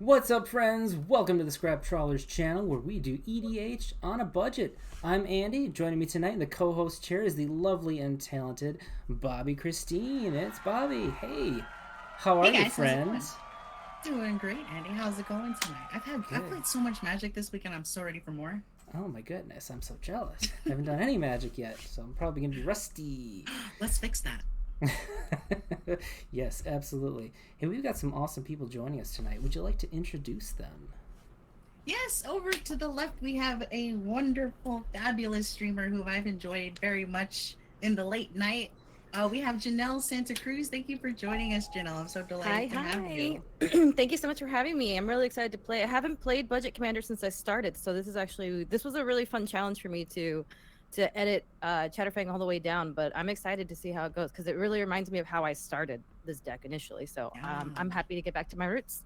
What's up, friends? Welcome to the Scrap Trawlers channel where we do EDH on a budget. I'm Andy. Joining me tonight in the co-host chair is the lovely and talented Bobby Christine. It's Bobby. Hey, how are you, friends? Doing great, Andy. How's it going tonight? I've played so much Magic this weekend. I'm so ready for more. Oh my goodness, I'm so jealous. I haven't done any Magic yet, so I'm probably gonna be rusty. Let's fix that. Yes, absolutely. Hey, we've got some awesome people joining us tonight. Would you like to introduce them? Yes, over to the left we have a wonderful, fabulous streamer who I've enjoyed very much in the late night. We have Janelle Santa Cruz. Thank you for joining us, Janelle. I'm so delighted to have you. Thank you so much for having me. I'm really excited to play. I haven't played Budget Commander since I started, so this was a really fun challenge for me to edit Chatterfang all the way down, but I'm excited to see how it goes because it really reminds me of how I started this deck initially. So I'm happy to get back to my roots.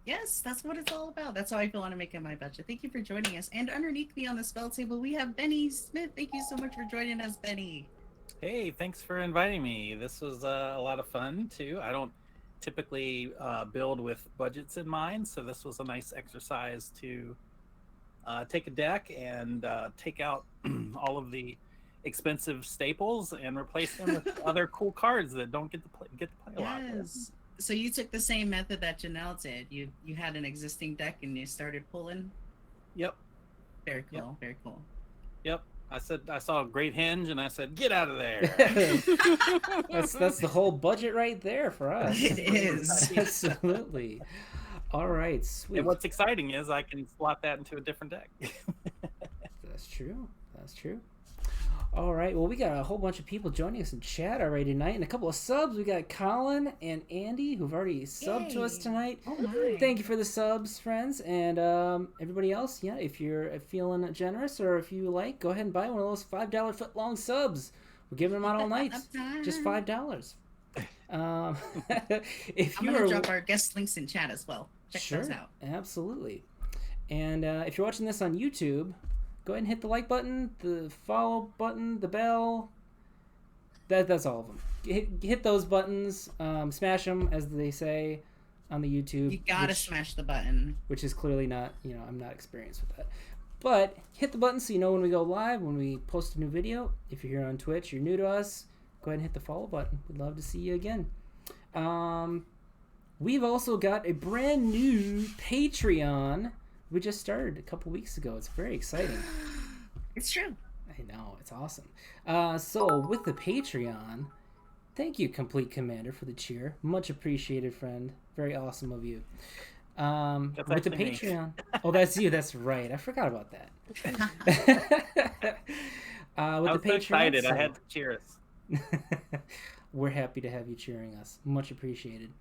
Yes, that's what it's all about. That's how I feel on making my budget. Thank you for joining us. And underneath me on the spell table, we have Bennie Smith. Thank you so much for joining us, Bennie. Hey, thanks for inviting me. This was a lot of fun too. I don't typically build with budgets in mind, so this was a nice exercise to take a deck and take out all of the expensive staples and replace them with other cool cards that don't get to play a lot. Yes. So you took the same method that Janelle did. You had an existing deck and you started pulling. Yep. Very cool. Very cool. Yep. I saw a great hinge and I said, get out of there. That's the whole budget right there for us. It is. Absolutely. All right, sweet. And what's exciting is I can slot that into a different deck. That's true. That's true. All right. Well, we got a whole bunch of people joining us in chat already tonight, and a couple of subs. We got Colin and Andy who've already subbed to us tonight. Oh my. Thank you for the subs, friends, and everybody else. Yeah, if you're feeling generous or if you like, go ahead and buy one of those $5 foot-long subs. We're giving them out all night. Just $5. I'm gonna drop our guest links in chat as well. Check those out. Absolutely. And if you're watching this on YouTube, go ahead and hit the like button, the follow button, the bell. That's all of them. Hit those buttons, smash them, as they say on the YouTube. You gotta smash the button. Which is clearly not, I'm not experienced with that. But hit the button so you know when we go live, when we post a new video. If you're here on Twitch, you're new to us, go ahead and hit the follow button. We'd love to see you again. We've also got a brand new Patreon. We just started a couple weeks ago. It's very exciting. It's true. I know. It's awesome. So with the Patreon, thank you, Complete Commander, for the cheer. Much appreciated, friend. Very awesome of you. With the Patreon. Oh, that's you. That's right. I forgot about that. I was so excited. I had to cheer us. We're happy to have you cheering us. Much appreciated.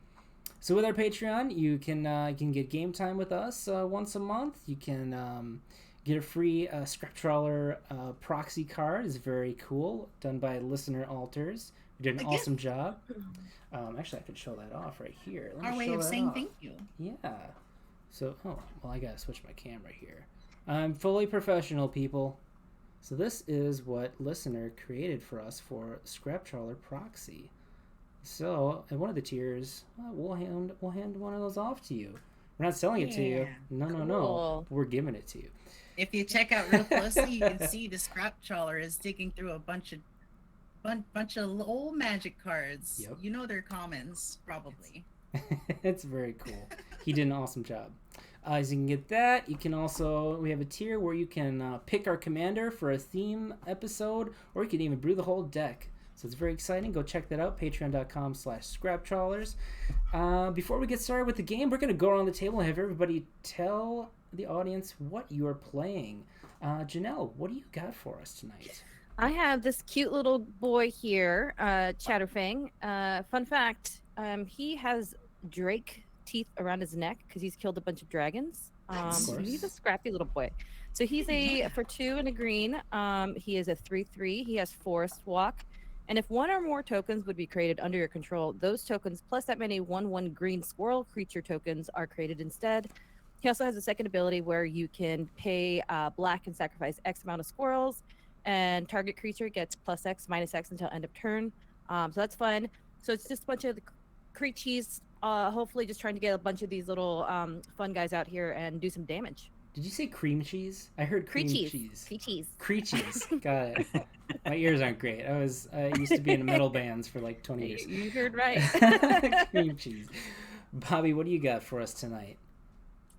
So with our Patreon, you can get game time with us once a month. You can get a free Scrap Trawler proxy card. It's very cool, done by Listener Alters. We did an awesome job. Actually, I could show that off right here. Our way of saying thank you. Yeah. So, I gotta switch my camera here. I'm fully professional, people. So this is what Listener created for us for Scrap Trawler proxy. So, at one of the tiers, we'll hand one of those off to you. We're not selling it to you. No. We're giving it to you. If you check out real closely, you can see the Scrap Trawler is digging through a bunch of old Magic cards. Yep. You know they're commons, probably. It's very cool. He did an awesome job. So you can get that. You can also, we have a tier where you can pick our commander for a theme episode, or you can even brew the whole deck. So it's very exciting. Go check that out, patreon.com/ScrapTrawlers. Before we get started with the game, we're going to go around the table and have everybody tell the audience what you are playing. Janelle, what do you got for us tonight? I have this cute little boy here, Chatterfang. Fun fact, he has drake teeth around his neck because he's killed a bunch of dragons. He's a scrappy little boy. So he's for 2 and a green. He is a 3/3. He has Forest Walk. And if one or more tokens would be created under your control, those tokens plus that many 1/1 green squirrel creature tokens are created instead. He also has a second ability where you can pay black and sacrifice X amount of squirrels, and target creature gets +X, -X until end of turn. So that's fun. So it's just a bunch of the creature hopefully just trying to get a bunch of these little fun guys out here and do some damage. Did you say cream cheese? I heard cream cheese. Cream cheese. Cream cheese. Got it. My ears aren't great. I used to be in metal bands for like 20 years. You heard right. Cream cheese. Bobby, what do you got for us tonight?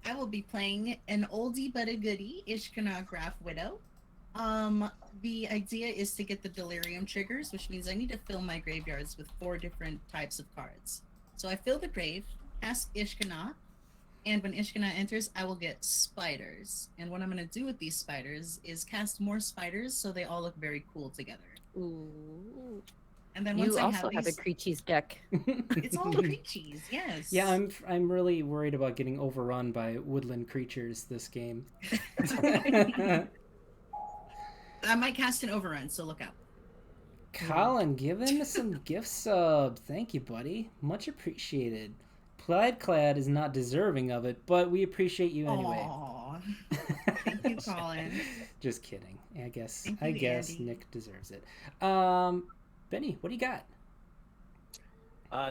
I will be playing an oldie but a goodie, Ishkanah Grafwidwo. The idea is to get the delirium triggers, which means I need to fill my graveyards with 4 different types of cards. So I fill the grave, cast Ishkanah, and when Ishkanah enters, I will get spiders. And what I'm going to do with these spiders is cast more spiders so they all look very cool together. Ooh. And then once You I also have have a these, cream cheese deck. it's all cream cheese, yes. Yeah, I'm really worried about getting overrun by woodland creatures this game. I might cast an overrun, so look out. Colin, give him some gift sub. Thank you, buddy. Much appreciated. Plaidclad is not deserving of it, but we appreciate you anyway. Aww. Thank you, Colin. Just kidding. I guess Thank you, Andy. Nick deserves it. Benny, what do you got?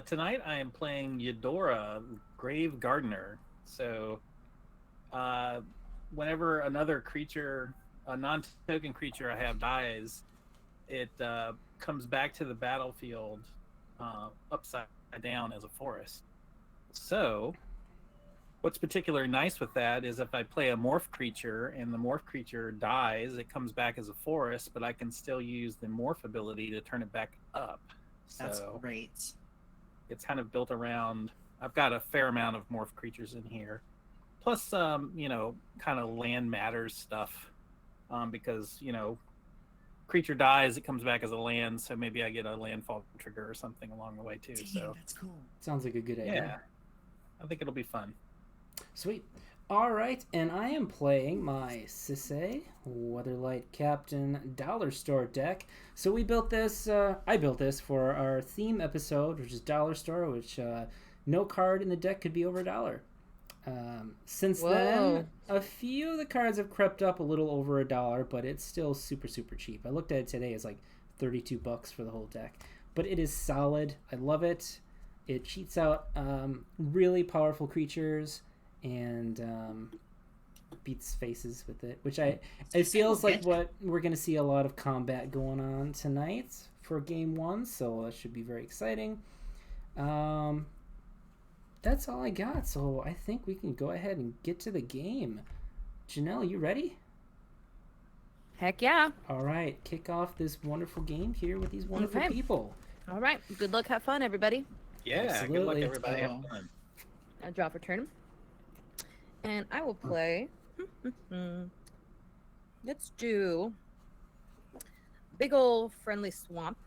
Tonight I am playing Yedora, Grave Gardener. So, whenever another creature, a non-token creature I have dies, it comes back to the battlefield upside down as a forest. So, what's particularly nice with that is if I play a morph creature and the morph creature dies, it comes back as a forest, but I can still use the morph ability to turn it back up. That's So great. it's kind of built around. I've got a fair amount of morph creatures in here, plus kind of land matters stuff, because creature dies, it comes back as a land, so maybe I get a landfall trigger or something along the way too. Damn, So that's cool. Sounds like a good idea. yeah, I think it'll be fun. Sweet. All right, and I am playing my Sisay Weatherlight Captain Dollar Store deck. So we built this, I built this for our theme episode, which is Dollar Store, which no card in the deck could be over $1. Since then, a few of the cards have crept up a little over $1, but it's still super, super cheap. I looked at it today, it's like $32 for the whole deck. But it is solid. I love it. It cheats out really powerful creatures and beats faces with it, which it feels like what we're going to see a lot of combat going on tonight for game 1, so that should be very exciting. That's all I got, so I think we can go ahead and get to the game. Janelle, you ready? Heck yeah. All right, kick off this wonderful game here with these wonderful Okay. people. All right. Good luck. Have fun, everybody. Yeah, Absolutely. good luck everybody. Have fun. I draw for turn. And I will play. Let's do big ol' friendly swamp.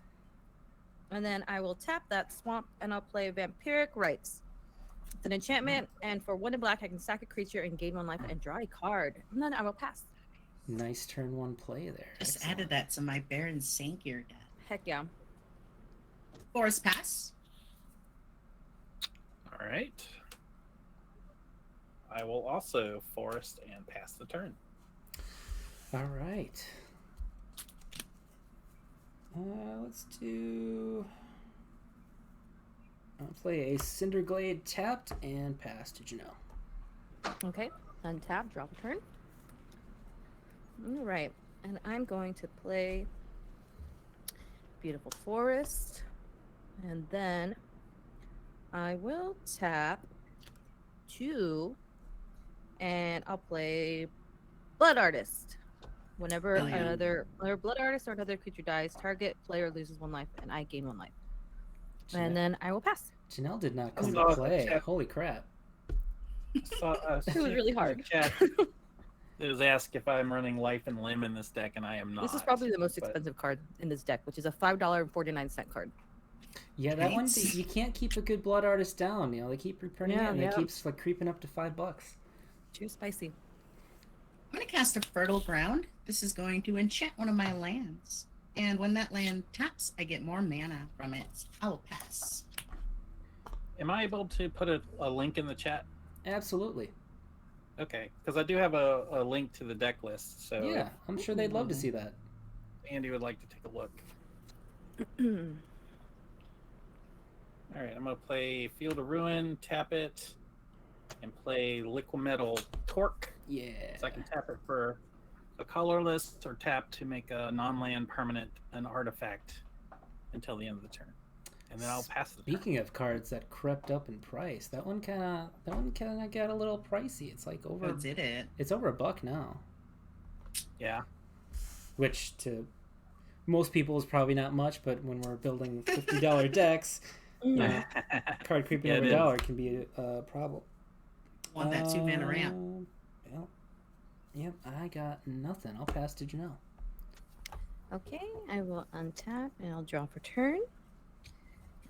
And then I will tap that swamp and I'll play Vampiric Rites. It's an enchantment, and for 1 in black, I can sack a creature and gain 1 life and draw a card. And then I will pass. Nice turn 1 play there. Just Excellent. added that to my Baron Sankir deck. Heck yeah. Forest pass. All right. I will also forest and pass the turn. All right. Let's do. I'll play a Cinderglade tapped and pass to Janelle. Okay. Untap, draw for turn. All right. And I'm going to play Beautiful Forest. And then I will tap 2. And I'll play Blood Artist. Whenever Oh, yeah. another Blood Artist or another creature dies, target player loses 1 life, and I gain 1 life. And then I will pass. Janelle did not come saw to the play. chat. Holy crap. So, It was really hard. Chat, it was asked if I'm running Life and Limb in this deck, and I am not. This is probably the most but- expensive card in this deck, which is a $5.49 card. Yeah, that one, Right. you can't keep a good Blood Artist down. They keep reprinting Yeah, it, and yeah. it keeps like creeping up to $5. Too spicy. I'm going to cast a Fertile Ground. This is going to enchant one of my lands. And when that land taps, I get more mana from it. I will pass. Am I able to put a link in the chat? Absolutely. Okay, because I do have a link to the deck list. So Yeah, I'm sure they'd love to see that. if Andy would like to take a look. All right, I'm gonna play Field of Ruin, tap it, and play Liquimetal Torque. Yeah. So I can tap it for a colorless or tap to make a non-land permanent an artifact until the end of the turn, and then I'll pass the turn. Speaking of cards that crept up in price, that one kind of got a little pricey. It's like over. Oh, did it? It's over $1 now. Yeah. Which to most people is probably not much, but when we're building $50 decks, you know, card creeping over $1 can be a problem. Want that 2-mana ramp? Well, yep, I got nothing. I'll pass to Janelle. Okay, I will untap and I'll draw for turn.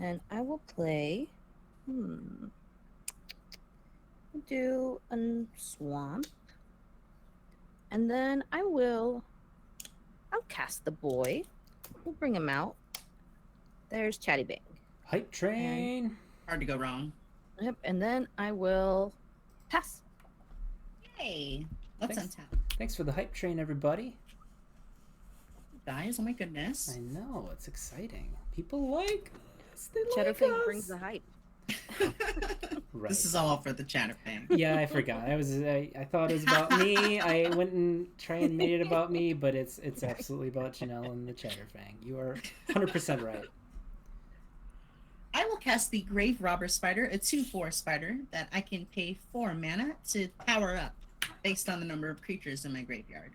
And I will play. Do a swamp. And then I'll cast the boy. We'll bring him out. There's Chatterfang. Hype train. Hard to go wrong. Yep, and then I will pass. Yay! Let's Thanks. untap. Thanks for the hype train, everybody. Guys, oh my goodness. I know, it's exciting. People like us. They like Chatterfang us. brings the hype. Right. This is all for the Chatterfang. Yeah, I forgot. I thought it was about me. I went and tried and made it about me, but it's absolutely about Janelle and the Chatterfang. You are 100% right. I will cast the Grave Robber Spider, a 2/4 spider that I can pay 4 mana to power up based on the number of creatures in my graveyard.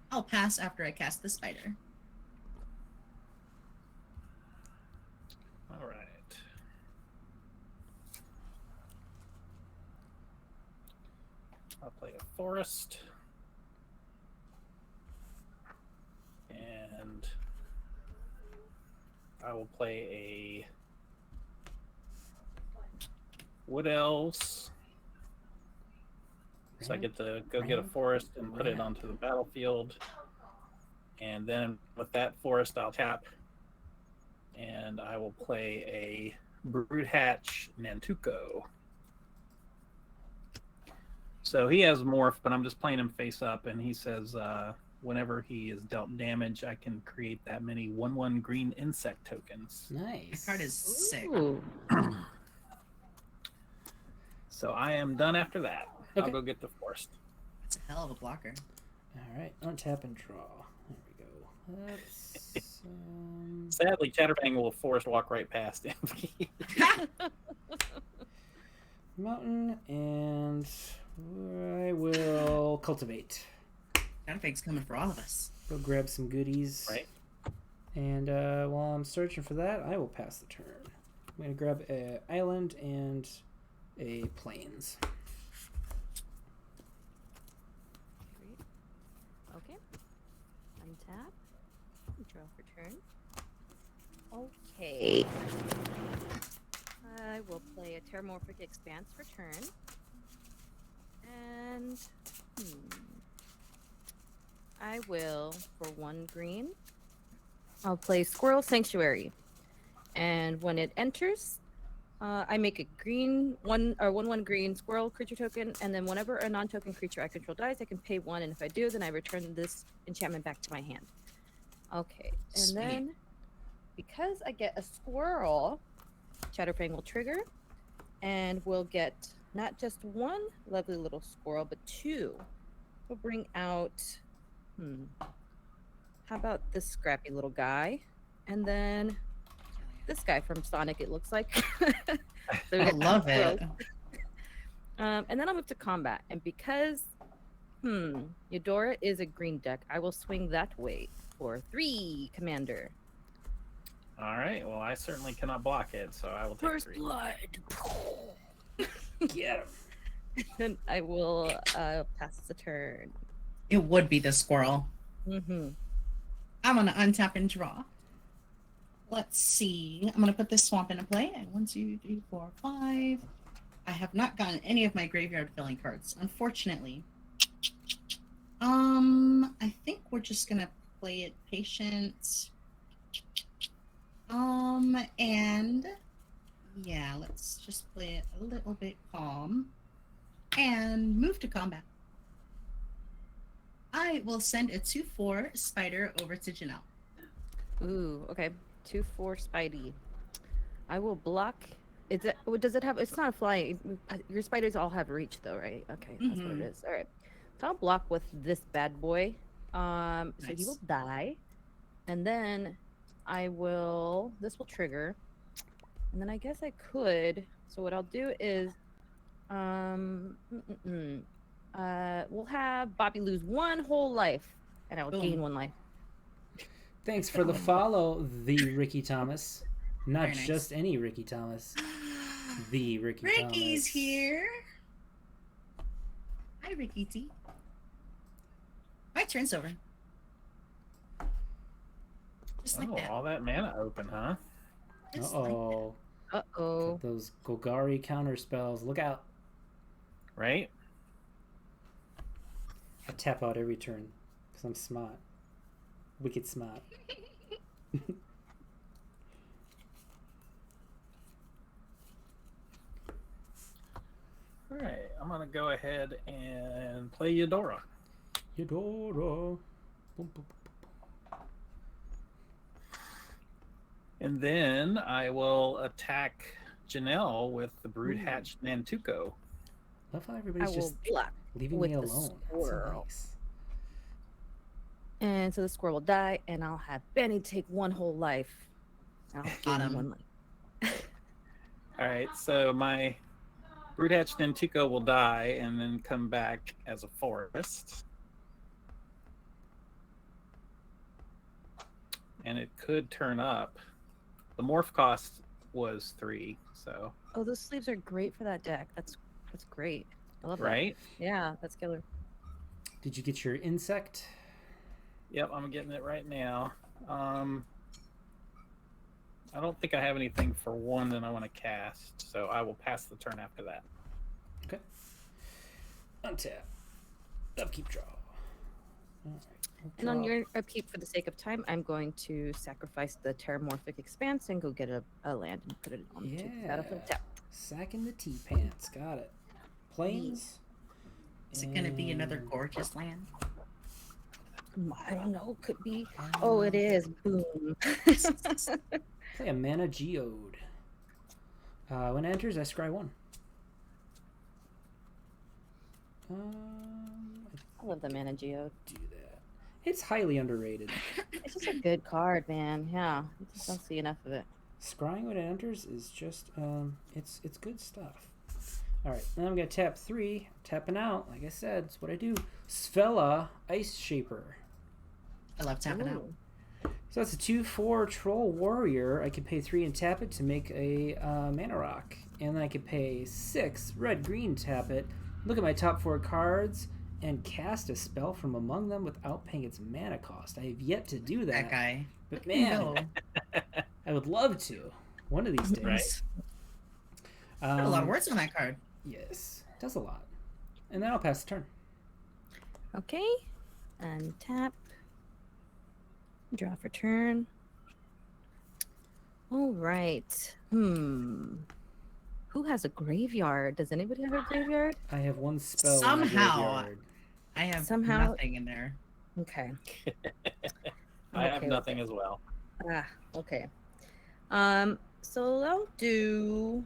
I'll pass after I cast the spider. All right. I'll play a forest. And I will play a Wood Elves. So I get to go get a forest and put it onto the battlefield. And then with that forest, I'll tap. And I will play a Broodhatch Nantuko. So he has Morph, but I'm just playing him face up. And he says whenever he is dealt damage, I can create that many 1/1 green insect tokens. Nice. This card is sick. Ooh. So I am done after that. Okay. I'll go get the forest. That's a hell of a blocker. All right, untap and draw. There we go. That's, Sadly, Chatterfang will forest walk right past him. mountain, and I will cultivate. Chatterfang's coming for all of us. Go grab some goodies. Right. And while I'm searching for that, I will pass the turn. I'm going to grab an island and a plains. Okay. Untap. Draw for turn. Okay. I will play a Terramorphic Expanse for turn. And I will, for 1 green, I'll play Squirrel Sanctuary. And when it enters, I make a green 1/1 green squirrel creature token, and then whenever a non-token creature I control dies, I can pay 1, and if I do, then I return this enchantment back to my hand. Okay, and Sweet. then because I get a squirrel, Chatterfang will trigger, and we'll get not just 1 lovely little squirrel, but 2. We'll bring out, how about this scrappy little guy, and then this guy from Sonic, it looks like. So I love it. and then I'll move to combat. And because Yedora is a green deck, I will swing that way for 3, Commander. All right. Well, I certainly cannot block it, so I will take First 3. blood. Get him. And I will pass the turn. It would be the squirrel. Mm-hmm. I'm going to untap and draw. Let's see. I'm going to put this swamp into play. And 1, 2, 3, 4, 5. I have not gotten any of my graveyard filling cards, unfortunately. I think we're just going to play it patient. And yeah, let's just play it a little bit calm and move to combat. I will send a 2/4 spider over to Janelle. Ooh, okay. 2/4 Spidey. I will block. Is it? Does it have? It's not a flying. Your spiders all have reach, though, right? Okay, that's what it is. All right. So I'll block with this bad boy. So he will die, and then I will. This will trigger, and then I guess I could. So what I'll do is, we'll have Bobby lose 1 whole life, and I will gain 1 life. Thanks for the follow, the Ricky Thomas. Not just any Ricky Thomas. The Ricky Thomas. Ricky's here. Hi, Ricky T. My turn's over. Just like that. All that mana open, huh? Uh-oh. Uh-oh. Those Golgari counter spells. Look out. Right? I tap out every turn because I'm smart. Wicked smart. All right, I'm going to go ahead and play Yedora. Yedora. Boom, boom, boom, boom. And then I will attack Janelle with the Broodhatch Nantuko. Love how everybody's just leaving me alone. That's so nice. And so the squirrel will die, and I'll have Benny take 1 whole life. I'll gain 1 life. All right, so my Broodhatch Nantuko will die and then come back as a forest. And it could turn up. The morph cost was 3, so. Oh, those sleeves are great for that deck. That's great. I love that. Right? Yeah, that's killer. Did you get your insect? Yep, I'm getting it right now. I don't think I have anything for 1 that I want to cast, so I will pass the turn after that. Okay. Untap. Upkeep draw. All right. And on your upkeep, for the sake of time, I'm going to sacrifice the Terramorphic Expanse and go get a land and put it on the battlefield tap. Sacking the T-pants. Got it. Plains. Is it going to be another gorgeous land? I don't know. Could be. Oh, it is. Boom. Play a Mana Geode. When it enters, I scry 1. I love the Mana Geode. Do that. It's highly underrated. It's just a good card, man. Yeah, I just don't see enough of it. Scrying when it enters is just it's good stuff. All right, now I'm gonna tap 3. Tapping out, like I said, it's what I do. Svella Ice Shaper. I love tapping out. So that's a 2/4 Troll Warrior. I can pay 3 and tap it to make a Mana Rock, and then I can pay 6 red-green, tap it. Look at my top 4 cards and cast a spell from among them without paying its mana cost. I have yet to do that. That guy. But man, I would love to. One of these days. Right. A lot of words on that card. Yes, does a lot. And then I'll pass the turn. Okay, and tap. Draw for turn. All right. Who has a graveyard? Does anybody have a graveyard? I have 1 spell. Somehow, I have nothing in there. Okay. I have nothing as well. Okay. So I'll do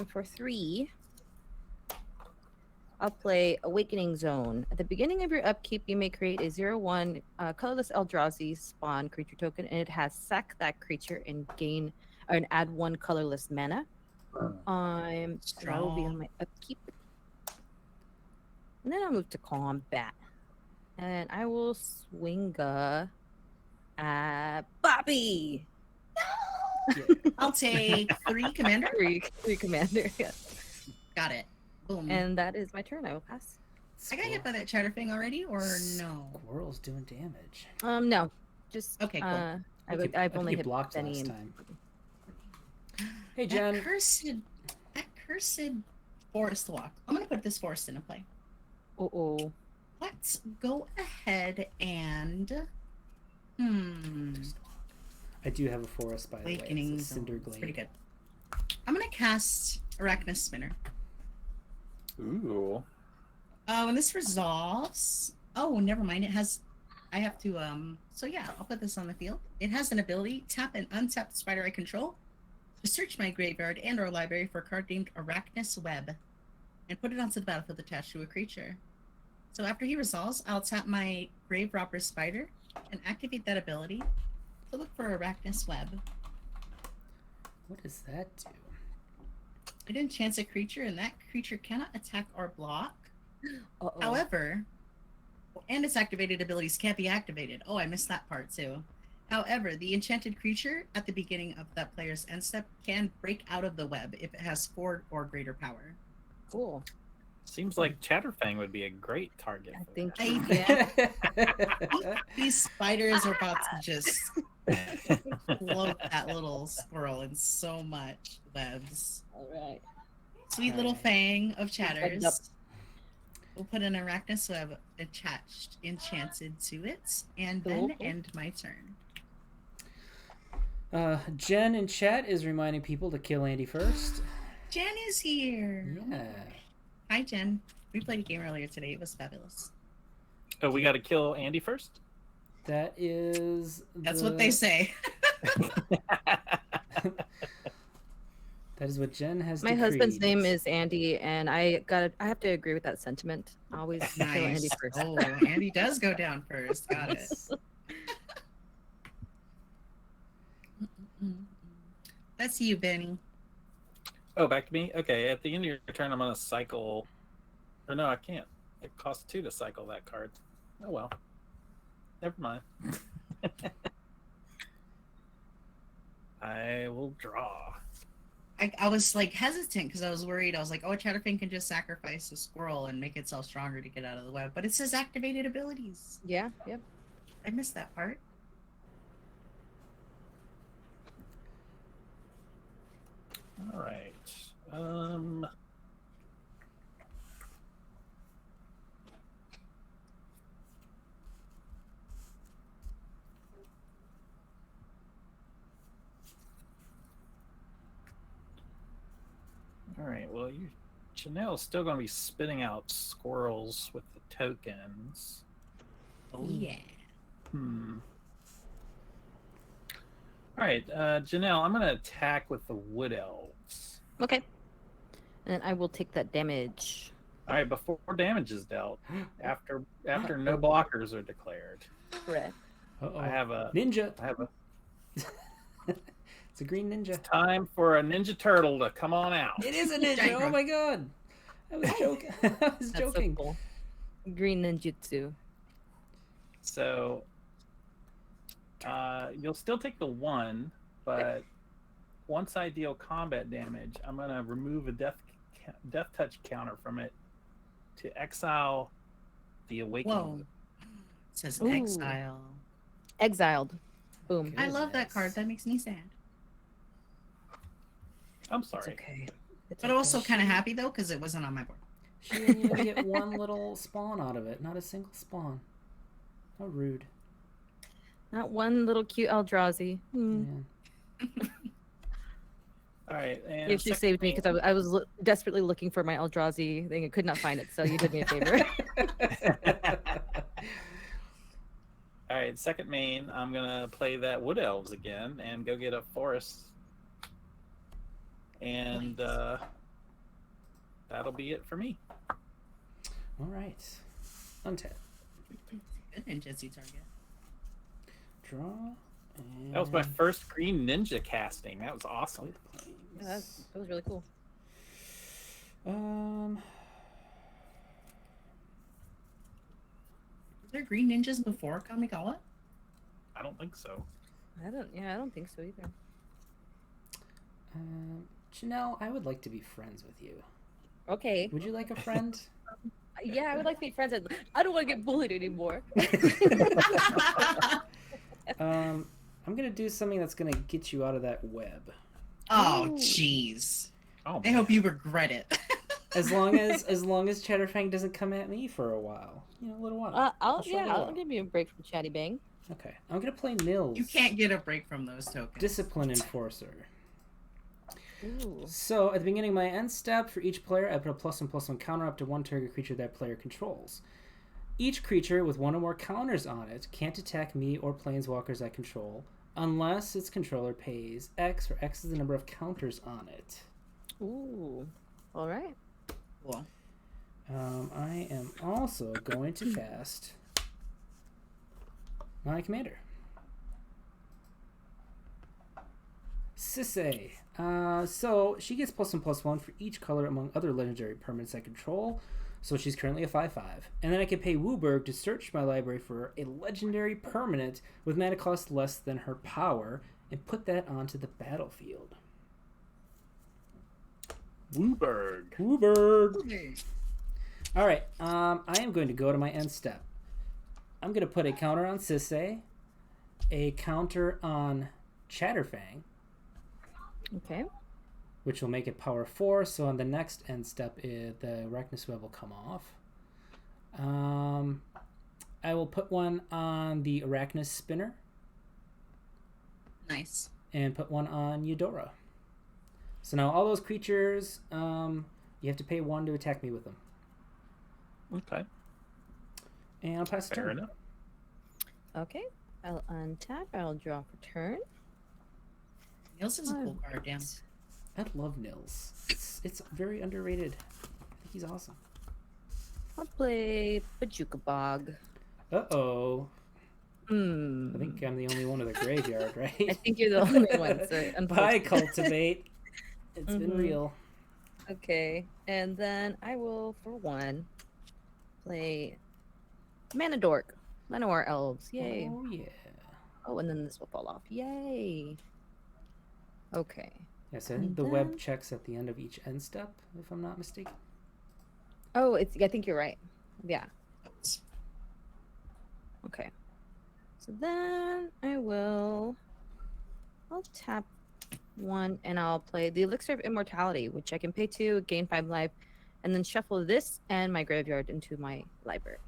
for 3. I'll play Awakening Zone. At the beginning of your upkeep, you may create a 0/1 colorless Eldrazi spawn creature token, and it has sack that creature and gain and add 1 colorless mana. So that will be on my upkeep. And then I'll move to combat. And I will swing at Bobby. No! I'll take 3 commander. 3 commander, yeah. Got it. Boom. And that is my turn. I will pass. I got hit by that Chatterfang already, or no? Squirrel's doing damage. No. Just okay, cool. I've only hit blocked Bennie last and... time. Hey, Jen. That cursed forest walk. I'm gonna put this forest into play. Uh-oh. Let's go ahead and I do have a forest, by the way. It's a Cinder Glade. Pretty good. I'm gonna cast Arachnus Spinner. Ooh. When this resolves, oh, never mind. It has. I have to. So yeah, I'll put this on the field. It has an ability: tap an untapped spider I control search my graveyard and or library for a card named Arachnus Web and put it onto the battlefield attached to a creature. So after he resolves, I'll tap my Grave Robber Spider and activate that ability to look for Arachnus Web. What does that do? It enchants a creature, and that creature cannot attack or block. Uh-oh. However, and its activated abilities can't be activated. Oh, I missed that part too. However, the enchanted creature at the beginning of that player's end step can break out of the web if it has 4 or greater power. Cool. Seems like Chatterfang would be a great target. I for think that. These spiders are about to just float that little squirrel in so much webs. All right. Sweet little fang of Heads up. chatters. We'll put an Arachnus Web enchanted to it, and then Cool. end my turn. Jen in chat is reminding people to kill Andy first. Jen is here. Yeah. Hi, Jen. We played a game earlier today. It was fabulous. Oh, we got to kill Andy first? That is. That's what they say. That is what Jen has. My husband's decreed. name is Andy, and I have to agree with that sentiment. Always kill Andy first. Oh, Andy does go down first. Got it. That's you, Benny. Oh, back to me? Okay, at the end of your turn, I'm going to cycle. Or no, I can't. It costs 2 to cycle that card. Oh, well. Never mind. I will draw. I was like hesitant because I was worried. I was like, oh, Chatterfang can just sacrifice a squirrel and make itself stronger to get out of the web. But it says activated abilities. Yeah, yep. I missed that part. All right. All right. Well, Janelle's still going to be spitting out squirrels with the tokens. Oh, yeah. All right, Janelle, I'm going to attack with the Wood Elves. Okay. And I will take that damage. All right, before damage is dealt, after no blockers are declared, Correct. Uh-oh. I have a ninja. It's It's a green ninja. time for a Ninja Turtle to come on out. It is a ninja. Oh my god. I was joking. I was That's so joking. cool. Green ninjutsu. So you'll still take the 1, but once I deal combat damage, I'm going to remove a death touch counter from it to exile the Awakening. Whoa. It says Ooh. exile. Exiled. Boom. Okay. I love that Goodness. card. That makes me sad. I'm It's sorry. okay. It's But okay. also kind of happy though because it wasn't on my board. She didn't even get one little spawn out of it. Not a single spawn. How rude. Not one little cute Eldrazi. Man. All right. And You actually second saved me main- because I was desperately looking for my Eldrazi thing and could not find it, so you did me a favor. All right, second main, I'm going to play that Wood Elves again and go get a forest. And that'll be it for me. All right. Untap. Good ninjutsu target. Draw. And That was my first green ninja casting. That was awesome. play Yeah, planes. that was really cool. Was there green ninjas before Kamigawa? I don't think so. I don't think so either. Janelle, I would like to be friends with you. Okay. Would you like a friend? Yeah, I would like to be friends. I don't want to get bullied anymore. I'm gonna do something that's gonna get you out of that web. Oh, Ooh. jeez. Oh, I hope you regret it. As long as Chatterfang doesn't come at me for a while, a little while. I'll show you a I'll while. give you a break from Chatty Bang. Okay, I'm gonna play Mills. You can't get a break from those tokens. Discipline Enforcer. Ooh. So at the beginning of my end step, for each player, I put a +1/+1 counter up to one target creature that player controls. Each creature with one or more counters on it can't attack me or planeswalkers I control unless its controller pays X, where X is the number of counters on it. Ooh. All right. Cool. I am also going to cast my commander. Sisay. So she gets +1/+1 for each color among other legendary permanents I control. So she's currently a 5/5. And then I can pay Wooburg to search my library for a legendary permanent with mana cost less than her power and put that onto the battlefield. Wooburg. Wooburg. All right. I am going to go to my end step. I'm going to put a counter on Sisay, a counter on Chatterfang, Okay. which will make it power 4. So on the next end step, the Arachnus Web will come off. I will put one on the Arachnus Spinner Nice. and put one on Yedora. So now all those creatures, you have to pay 1 to attack me with them. Okay. And I'll pass the Fair turn. enough. Okay. I'll untap. I'll draw for turn. Nils is a cool card, damn. I love Nils. It's very underrated. I think he's awesome. I'll play Bajuka Bog. Uh-oh. Hmm. I think I'm the only one with a graveyard, I right? think you're the only one. So Bye, unfortunately. Cultivate. It's been Mhm. real. Okay. And then I will, for 1, play Mana Dork. Llanowar Elves. Yay. Oh, yeah. Oh, and then this will fall off. Yay. Okay. Yeah, so I think And the web then- checks at the end of each end step, if I'm not mistaken. Oh, I think you're right. Yeah. Oops. Okay. So then I'll tap 1 and I'll play the Elixir of Immortality, which I can pay 2, gain 5 life, and then shuffle this and my graveyard into my library.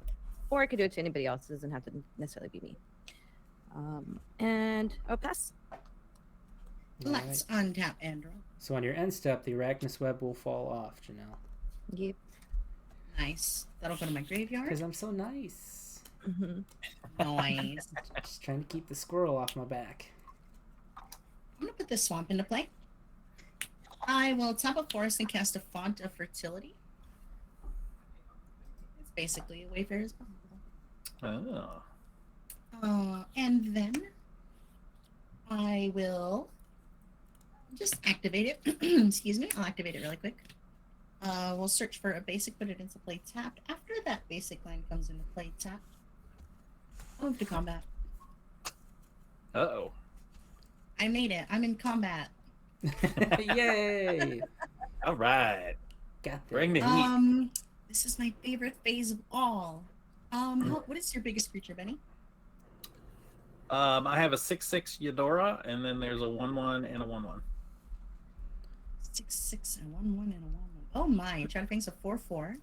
Or I could do it to anybody else. It doesn't have to necessarily be me. And I'll pass. Let's untap Andrew. So on your end step, the Arachnus Web will fall off, Janelle. Yep. Nice. That'll go to my graveyard. Because I'm so nice. Mm-hmm. Nice. Just trying to keep the squirrel off my back. I'm gonna put this swamp into play. I will tap a forest and cast a Font of Fertility. It's basically a Wayfarer's Bauble. Oh. And then I will just activate it. Excuse me. I'll activate it really quick. We'll search for a basic, put it into play tapped. After that basic line comes into play tapped, I'll move to combat. Uh-oh. I made it. I'm in combat. Yay! All right. Got that. Bring the heat. This is my favorite phase of all. What is your biggest creature, Benny? I have a 6/6 Yedora, and then there's a 1/1 and a 1/1. 6/6 and 1/1 and a 1/1. Oh my! Chatterfang's a 4/4.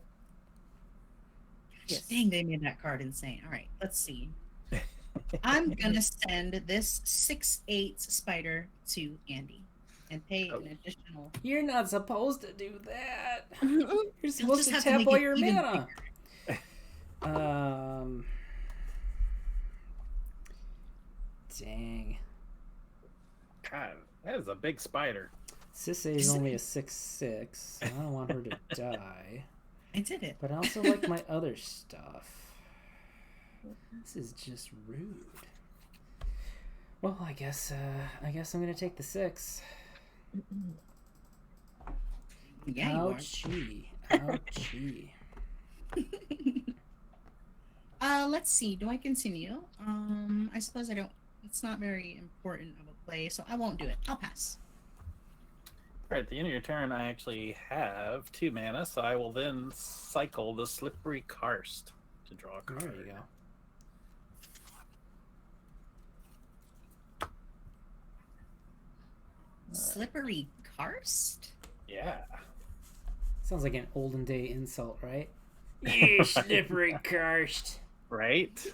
Yes. Dang, they made that card insane. All right, let's see. I'm gonna send this 6/8 spider to Andy and pay an additional. You're not supposed to do that. Mm-hmm. You're supposed just to have to tap make all it your even mana. bigger. Dang. God, that is a big spider. Sisay is only a 6/6, so I don't want her to die. I did it. But I also like my other stuff. This is just rude. Well, I guess I'm gonna take the 6. Yeah, you are. Ouchie. Ouchie. Let's see. Do I continue? I suppose I don't. It's not very important of a play, so I won't do it. I'll pass. All right, at the end of your turn, I actually have 2 mana, so I will then cycle the Slippery Karst to draw a card. There you go. Slippery Karst? Yeah. Sounds like an olden day insult, right? You slippery cursed. Right?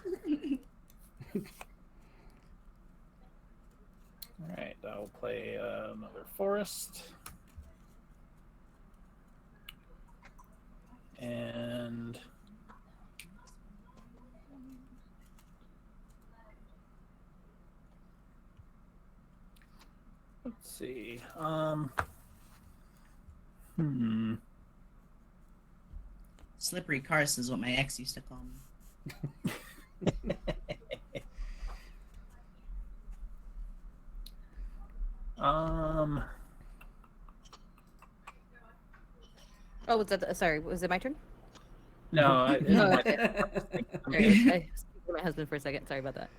All right, I'll play another forest. And see. Slippery Cars is what my ex used to call me. Oh, was that? Sorry, was it my turn? No. Oh, okay. Sorry, I spoke to my husband for a second. Sorry about that.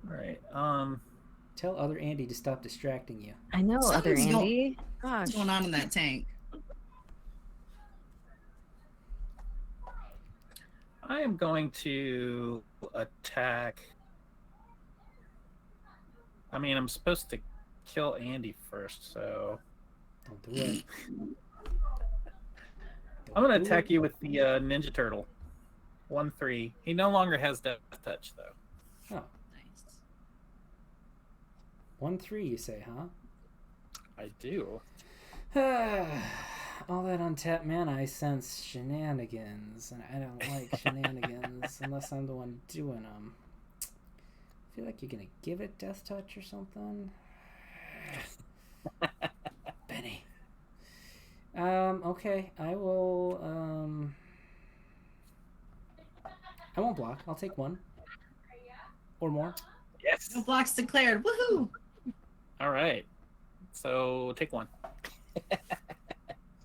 All right. Tell other Andy to stop distracting you. I know, other Something's Andy. Gosh. What's going on in that tank? I am going to attack. I mean, I'm supposed to kill Andy first, so Don't do it. I'm going to attack you with the Ninja Turtle. 1/3. He no longer has Death Touch, though. Oh, Nice. 1/3, you say, huh? I do. All that untapped mana, I sense shenanigans, and I don't like shenanigans unless I'm the one doing them. I feel like you're gonna give it Death Touch or something. Benny. Okay, I will, I won't block. I'll take one. Or more. Yes. No blocks declared. Woohoo! All right. So take one.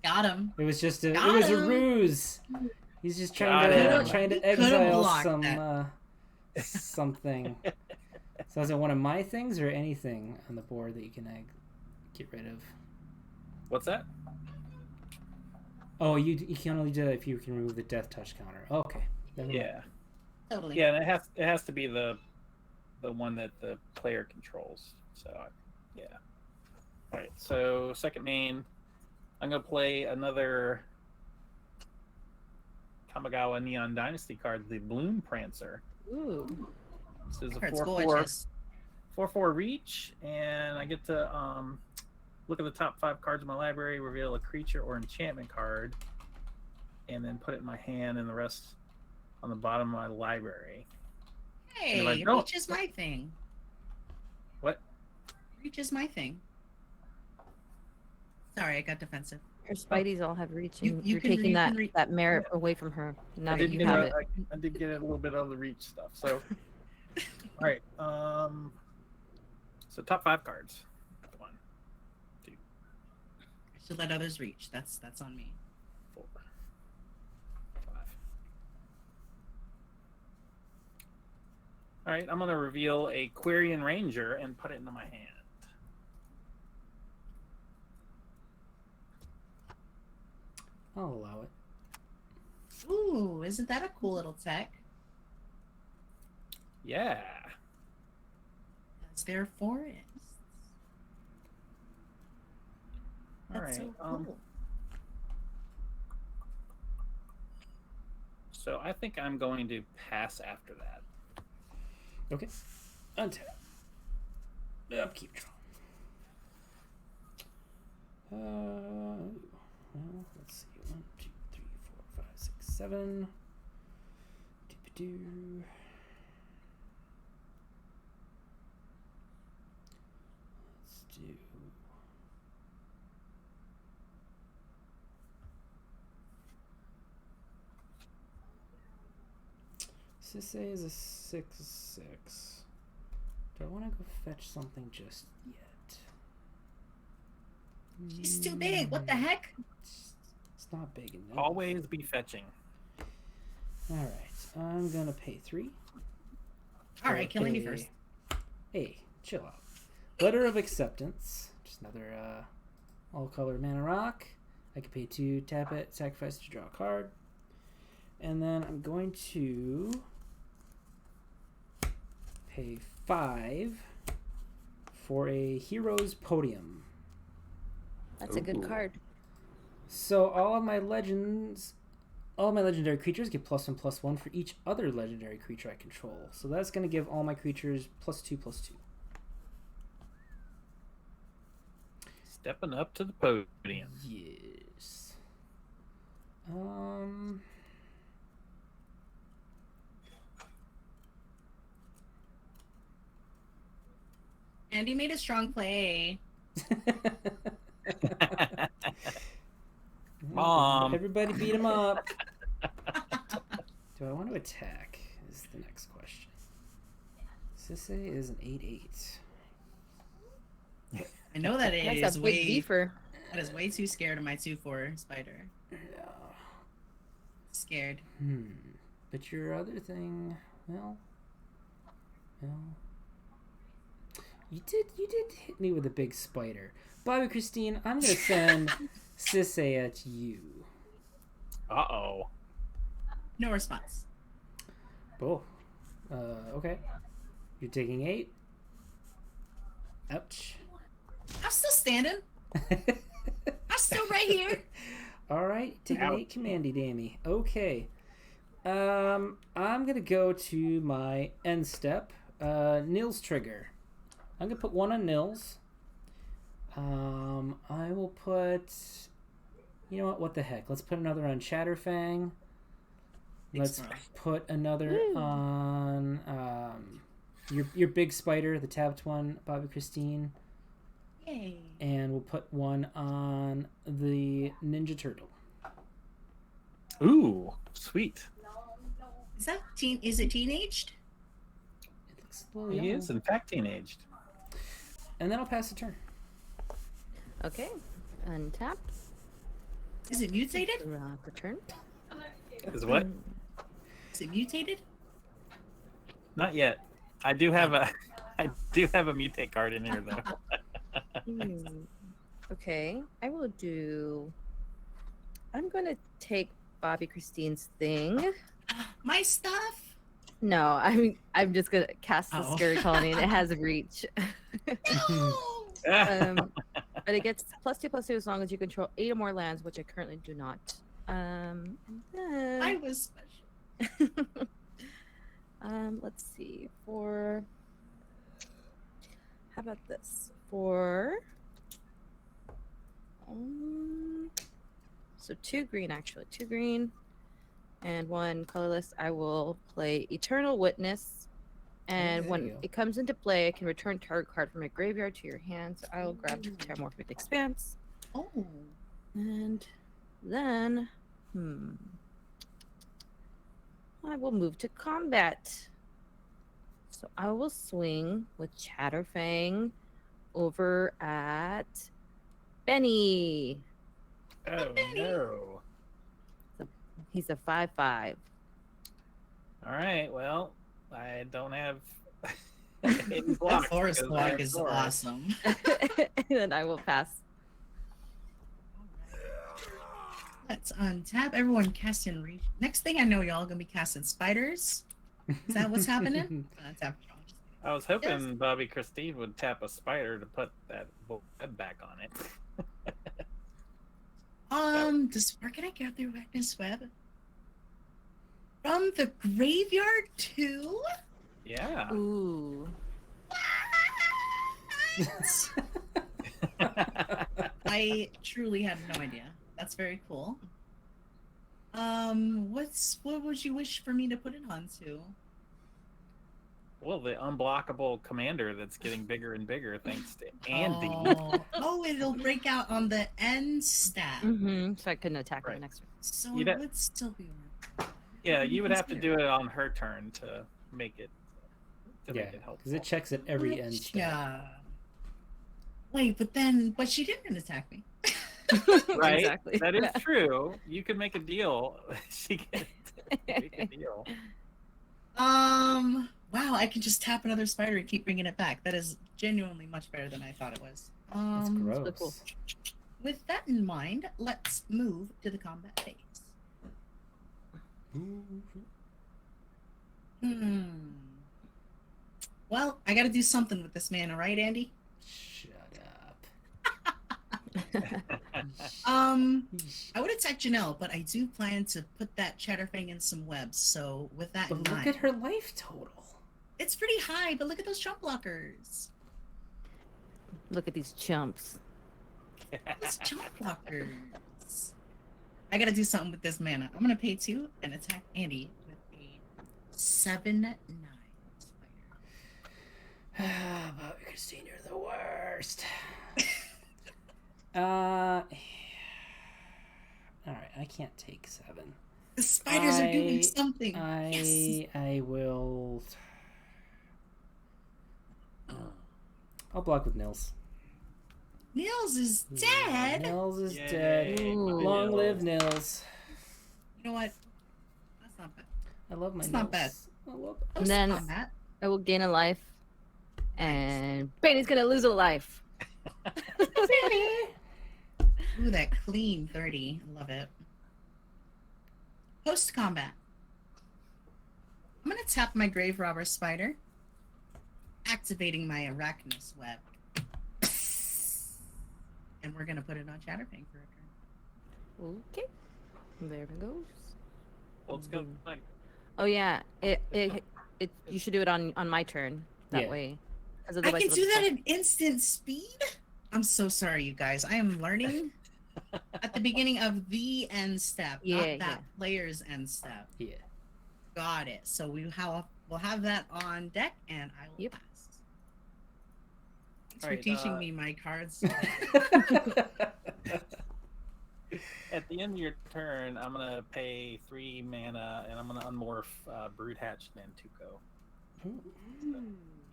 Got him. It was just a, Got it was a him. ruse. He's just Got trying him. to Could've exile blocked some that. something. So is it one of my things or anything on the board that you can get rid of? What's that? Oh, you can only do it if you can remove the Death Touch counter. Okay. Never mind. Yeah. Totally. Yeah, and it has to be the one that the player controls. So yeah. All right. So second main, I'm gonna play another Kamigawa Neon Dynasty card, the Bloom Prancer. Ooh. This is a It's 4/4 gorgeous. 4/4 reach, and I get to look at the top 5 cards of my library, reveal a creature or enchantment card, and then put it in my hand, and the rest on the bottom of my library. And if I Hey, don't- Reach is my thing. What? Reach is my thing. Sorry, I got defensive. Her Spideys all have reach, and You you're can taking reach. that merit away from her now that you get have a- it. I did get a little bit of the reach stuff. So, all right. So top 5 cards. 1, 2, I should let others reach. That's on me. 4, 5. All right. I'm gonna reveal a Quarian Ranger and put it into my hand. I'll allow it. Ooh, isn't that a cool little tech? Yeah. That's their forests. All That's right. so cool. So I think I'm going to pass after that. Okay. Untap. Upkeep draw. Well, let's see. 1, 2, 3, 4, 5, 6, 7. Doop-a-doo. Let's do. Sisay is a 6/6. Do I want to go fetch something just yet? She's too big. What the heck? It's not big enough. Always be fetching. All right, I'm gonna pay 3. All right, killing me Okay. first. Hey, chill out. Letter of Acceptance. Just another all-color mana rock. I can pay 2, tap it, sacrifice to draw a card. And then I'm going to pay 5 for a Hero's Podium. That's a good Ooh. card. So all of my legendary creatures get +1/+1 for each other legendary creature I control. So that's going to give all my creatures +2/+2. Stepping up to the podium. Yes. Andy made a strong play. Mom. Everybody beat him up. Do I want to attack? Is the next question. Sisay is an 8/8. I know that it That's is a big way. beefer. That is way too scared of my 2/4 spider. Yeah. Scared. But your other thing, well, you did hit me with a big spider. Bobby Christine, I'm gonna send Sisay at you. Uh-oh. No response. Oh. Okay. You're taking 8. Ouch. I'm still standing. I'm still right here. All right, taking Ouch. 8 commandy dammy. Okay. I'm gonna go to my end step. Nils trigger. I'm gonna put 1 on Nils. I will put. You know what? What the heck? Let's put another on Chatterfang. Let's put another on your big spider, the tapped one, Bobby Christine. Yay. And we'll put 1 on the Ninja Turtle. Ooh, sweet. Is that is it teenaged? It looks a little He young. is, in fact, teenaged. And then I'll pass the turn. Okay. Untap. Is it mutated? Draw the turn. Is what? Is it mutated? Not yet. I do have a mutate card in here though. Okay. I will do. I'm gonna take Bobby Christine's thing. My stuff? No, I'm just gonna cast the Scary Colony, and it has reach. No! But it gets +2/+2 as long as you control 8 or more lands, which I currently do not. And then I was special. let's see. For how about this? For so 2 green, actually 2 green and 1 colorless. I will play Eternal Witness, and there when you go. it comes into play, I can return target card from my graveyard to your hand. So I will grab the Terramorphic Expanse, Oh. and then I will move to combat. So I will swing with Chatterfang over at Bennie. Oh no. He's a 5/5. All right. Well, I don't have any blocks. That forest because I block have is forest. awesome. And then I will pass. Let's untap. Everyone cast in reach. Next thing I know, y'all gonna be casting spiders. Is that what's happening? Untap. I was hoping Bobby Christine would tap a spider to put that web back on it. Where can I get their wetness web? From the graveyard too? Yeah. Ooh. I truly had no idea. That's very cool. What would you wish for me to put it onto? Well, the unblockable commander that's getting bigger and bigger thanks to Andy. Oh, it'll break out on the end stat. So I couldn't attack her Right. next turn. So You'd it ha- would still be worth. Yeah, you would have to do it on her turn to make it Yeah, helpful. because it checks at every end step. Yeah. Wait, but she didn't attack me. Right? Exactly. That is true. You could make a deal. She can make a deal. Wow, I can just tap another spider and keep bringing it back. That is genuinely much better than I thought it was. It's gross. so cool. With that in mind, let's move to the combat phase. Well, I gotta do something with this mana, right, Andy? Shut up. I would attack Janelle, but I do plan to put that Chatterfang in some webs. So with that in But look mind, at her life total. it's pretty high. But look at those jump blockers. Look at these chumps. Those jump blockers. I gotta do something with this mana. I'm gonna pay 2 and attack Andy with a 7/9 spider. Bobby Christine, you're the worst. All right, I can't take 7. The spiders are doing something. Yes. I will. I'll block with Nils. Nils is dead. Nils is Yay. dead. Ooh. Long live Nils. You know what? That's not bad. I love my It's Nils. not bad. I love And then Combat. I will gain a life. And Benny's gonna lose a life. Ooh, that clean 30. I love it. Post combat. I'm gonna tap my grave robber spider, activating my arachnus web, and we're gonna put it on Chatterfang for a turn. Okay. There it goes. Let's go. Like, Oh yeah. It you should do it on my turn. That Yeah. way. Because I otherwise can it'll do that just- at instant speed. I'm so sorry, you guys. I am learning at the beginning of the end step, Yeah, not yeah. that player's end step. Yeah. Got it. So we'll have that on deck, and I will Yep. pass. Thanks for Alright, teaching me my cards. at the end of your turn, I'm gonna pay 3 mana, and I'm gonna unmorph Brood Hatch and Tuco.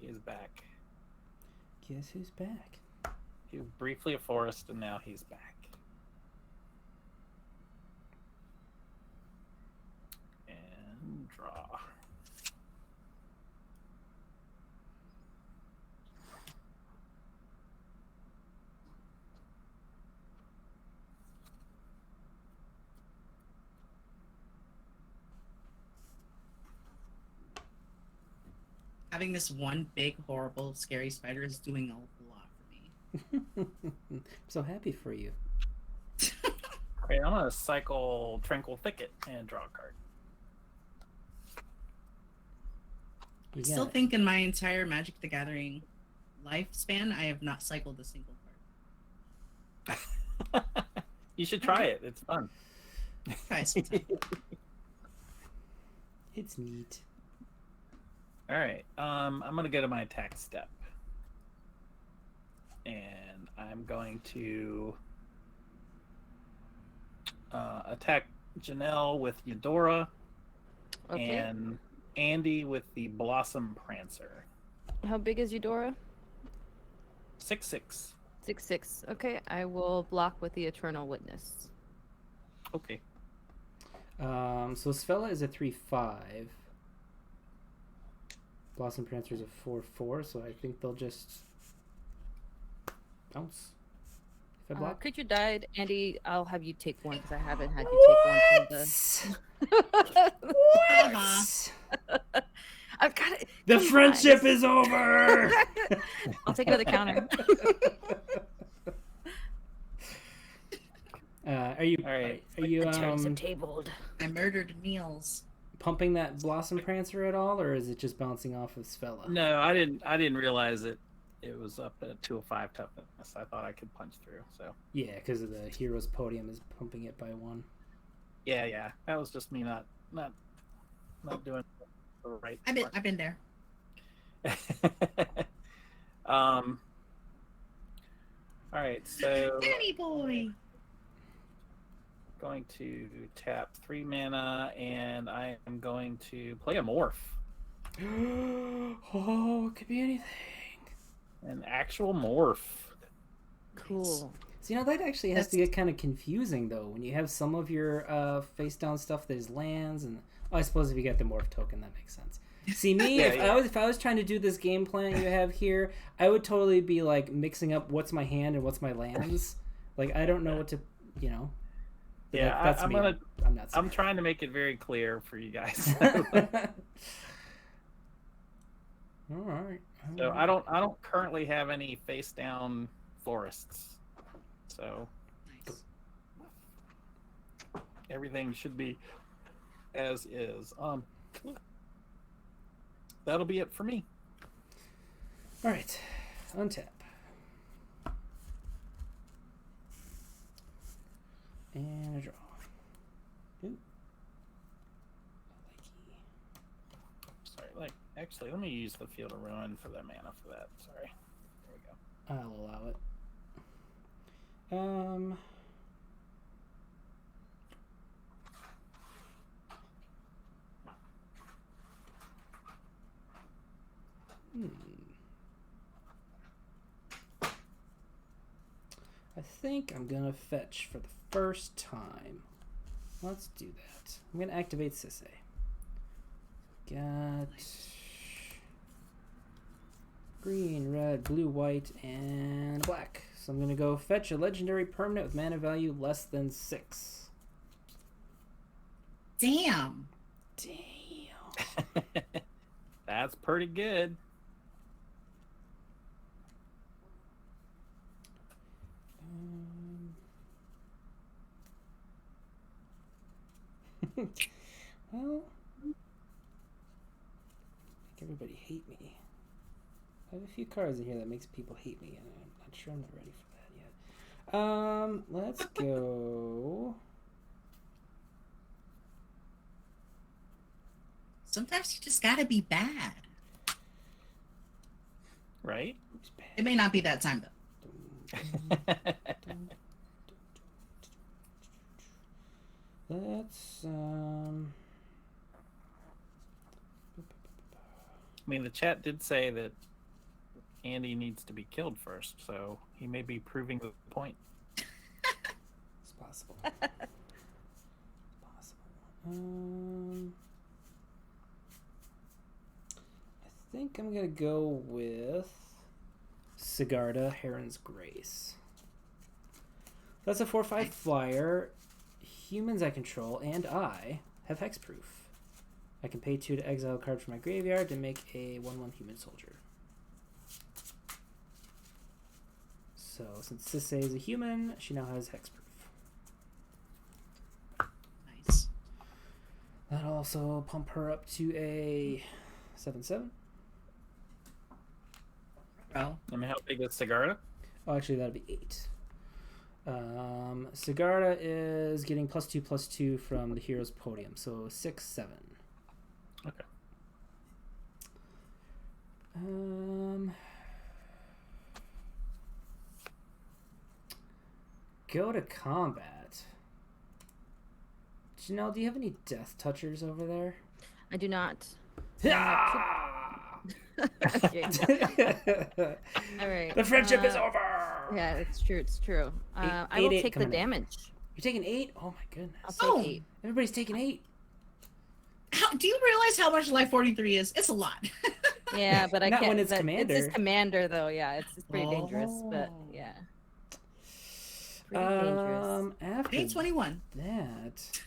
He is back. Guess who's back? He was briefly a forest, and now he's back. And draw. Having this one big, horrible, scary spider is doing a whole lot for me. I'm so happy for you. Alright, I'm gonna cycle Tranquil Thicket and draw a card. You I still got it. think in my entire Magic the Gathering lifespan, I have not cycled a single card. You should try it. It's fun. Try sometime. It's neat. All right. I'm gonna go to my attack step, and I'm going to attack Janelle with Yedora Okay. and Andy with the Blossom Prancer. How big is Eudora? 6/6. 6'6". Okay, I will block with the Eternal Witness. Okay. So Svella is a 3/5. Blossom Prancer is a 4/4, so I think they'll just bounce. If I block. Creature died, Andy. I'll have you take one because I haven't had you take one from the. What? I've got it. The Come friendship on. is over. I'll take it to the counter. Are you? All right. Are you Turns are tabled. I murdered Niels. pumping that Blossom Prancer at all, or is it just bouncing off of Svella? No, I didn't realize it was up at 205 toughness. I thought I could punch through. So Yeah, because of the Heroes Podium is pumping it by 1. yeah, that was just me not doing the right. I've been there. All right, so Danny boy. going to tap 3 mana, and I am going to play a morph, Oh, it could be anything. an actual morph. Cool. So, that actually has to get kind of confusing, though, when you have some of your face-down stuff that is lands, and I suppose if you get the morph token, that makes sense. See, me, Yeah, if I was trying to do this game plan you have here, I would totally be, like, mixing up what's my hand and what's my lands. Like, I don't know what to, But Yeah, that's I'm me. gonna. I'm not I'm trying to make it very clear for you guys. All right. So I don't currently have any face down forests. So Nice. everything should be as is. That'll be it for me. All right. Untap. And a draw. Ooh. Sorry, actually let me use the Field of Ruin for the mana for that. Sorry. I'll allow it. I think I'm gonna fetch for the first time. Let's do that. I'm gonna activate Sisay. Got green, red, blue, white, and black. So I'm gonna go fetch a legendary permanent with mana value less than 6. Damn. That's pretty good. Well, make everybody hate me. I have a few cards in here that makes people hate me, and I'm not sure I'm not ready for that yet. Let's go. Sometimes you just gotta be bad. Right? It may not be that time though. Let's I mean, the chat did say that Andy needs to be killed first, so he may be proving the point. it's possible. It's possible. I think I'm gonna go with Sigarda, Heron's Grace. That's a 4/5 flyer. Humans I control and I have hexproof. I can pay 2 to exile a card from my graveyard to make a 1/1 human soldier. So since Sisay is a human, she now has hexproof. Nice. That'll also pump her up to a 7/7. Bro. I mean, how big is Sigarda? Oh, actually, that'd be 8. Sigarda is getting +2/+2 from the hero's podium, so 6/7. Okay. Go to combat. Janelle, do you have any death touchers over there? I do not. Ah! Okay. All right. The friendship is over. Yeah, it's true. It's true. I will 8 take the coming in. damage. You're taking 8? Oh my goodness. I'll take 8. Everybody's taking 8. Do you realize how much Life 43 is? It's a lot. Yeah, but I Not can't. when it's commander. It's his commander, though. Yeah, it's pretty dangerous. But yeah, pretty dangerous. After 821. that,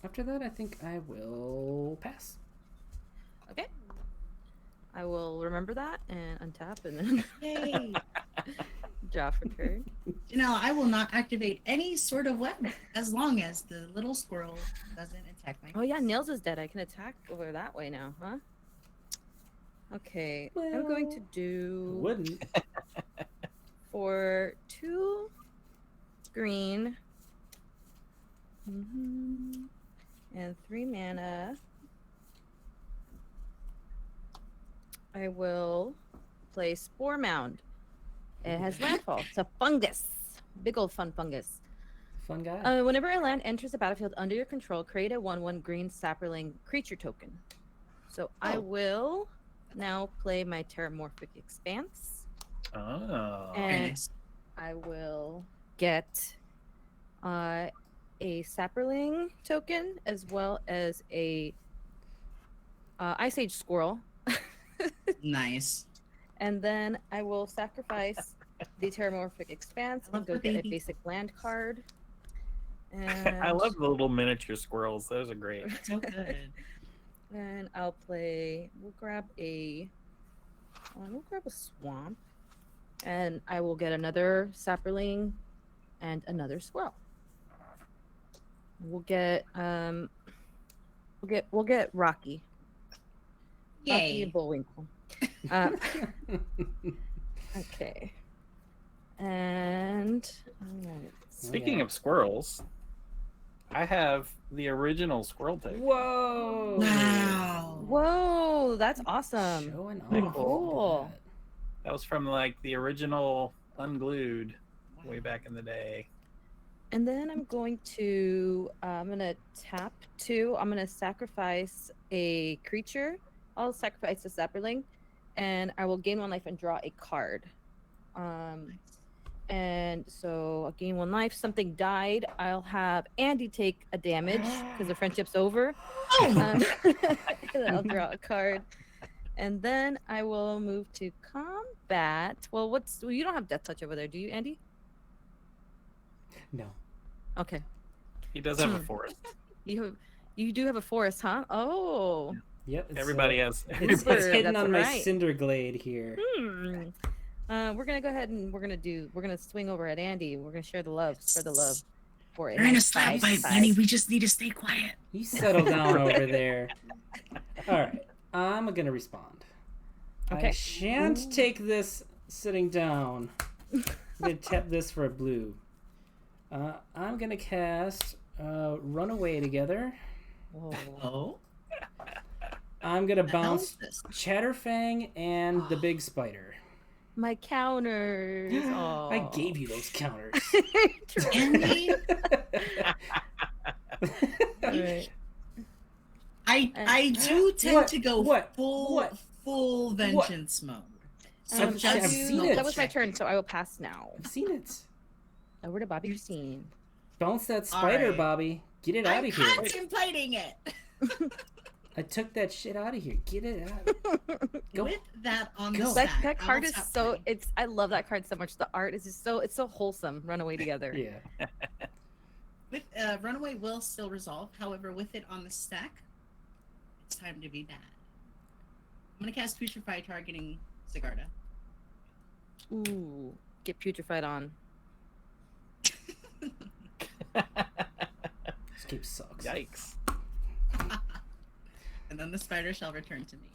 after that, I think I will pass. Okay. I will remember that and untap and then Yay. draw for turn. You know, I will not activate any sort of weapon as long as the little squirrel doesn't attack me. Oh yeah, Nils is dead. I can attack over that way now, huh? Okay, I'm going to do Wouldn't. for 2 green and 3 mana. I will play Spore Mound. It has landfall. It's a fungus. Big old fun fungus. Fun guy. Whenever a land enters the battlefield under your control, create a 1/1 green sapperling creature token. So I will now play my Terramorphic Expanse. Oh. And Nice. I will get a sapperling token as well as a Ice Age Squirrel. Nice. And then I will sacrifice the Terramorphic Expanse and go get a basic land card. And I love the little miniature squirrels. Those are great. So good. And I'll play. We'll grab a swamp, and I will get another sapperling and another squirrel. We'll get Rocky. Rocky Yay. and Bullwinkle. Okay. And Speaking of squirrels, I have the original squirrel token. Whoa! Wow. whoa, that's awesome. Showing off. Pretty cool. That was from like the original Unglued way back in the day. And then I'm going to tap 2. I'm gonna sacrifice a creature. I'll sacrifice a sapperling, and I will gain 1 life and draw a card. And so I'll gain 1 life. Something died. I'll have Andy take a damage because the friendship's over. And then I'll draw a card. And then I will move to combat. Well, you don't have Death Touch over there, do you, Andy? No. Okay. He does have a forest. You do have a forest, huh? Oh. Yep. Everybody has. It's hidden That's on my right. cinder glade here. We're gonna go ahead and we're gonna swing over at Andy. We're gonna share the love, spread the love for it. We're in a slap fight, Benny. We just need to stay quiet. You settle down over there. All right. I'm gonna respond. Okay. I shan't take this sitting down. I'm gonna tap this for a blue. I'm gonna cast Runaway together. Oh. I'm gonna The bounce hell's this? Chatterfang and the big spider. My counters. I gave you those counters. Andy, Right. I do tend to go full vengeance mode. So I've just seen it. That was my turn, so I will pass now. I've seen it. Over to Bobby Christine. Bounce that spider, right. Bobby. Get it out I'm of here. contemplating it. I took that shit out of here. Get it out. Go. With that on the Go. stack, That card I will is tap so mine. I love that card so much. The art is just so it's so wholesome. Runaway together. Yeah. With Runaway will still resolve. However, with it on the stack, it's time to be bad. I'm gonna cast Putrefy targeting Sigarda. Ooh, get Putrefied on. This game sucks. Yikes. And then the spider shall return to me.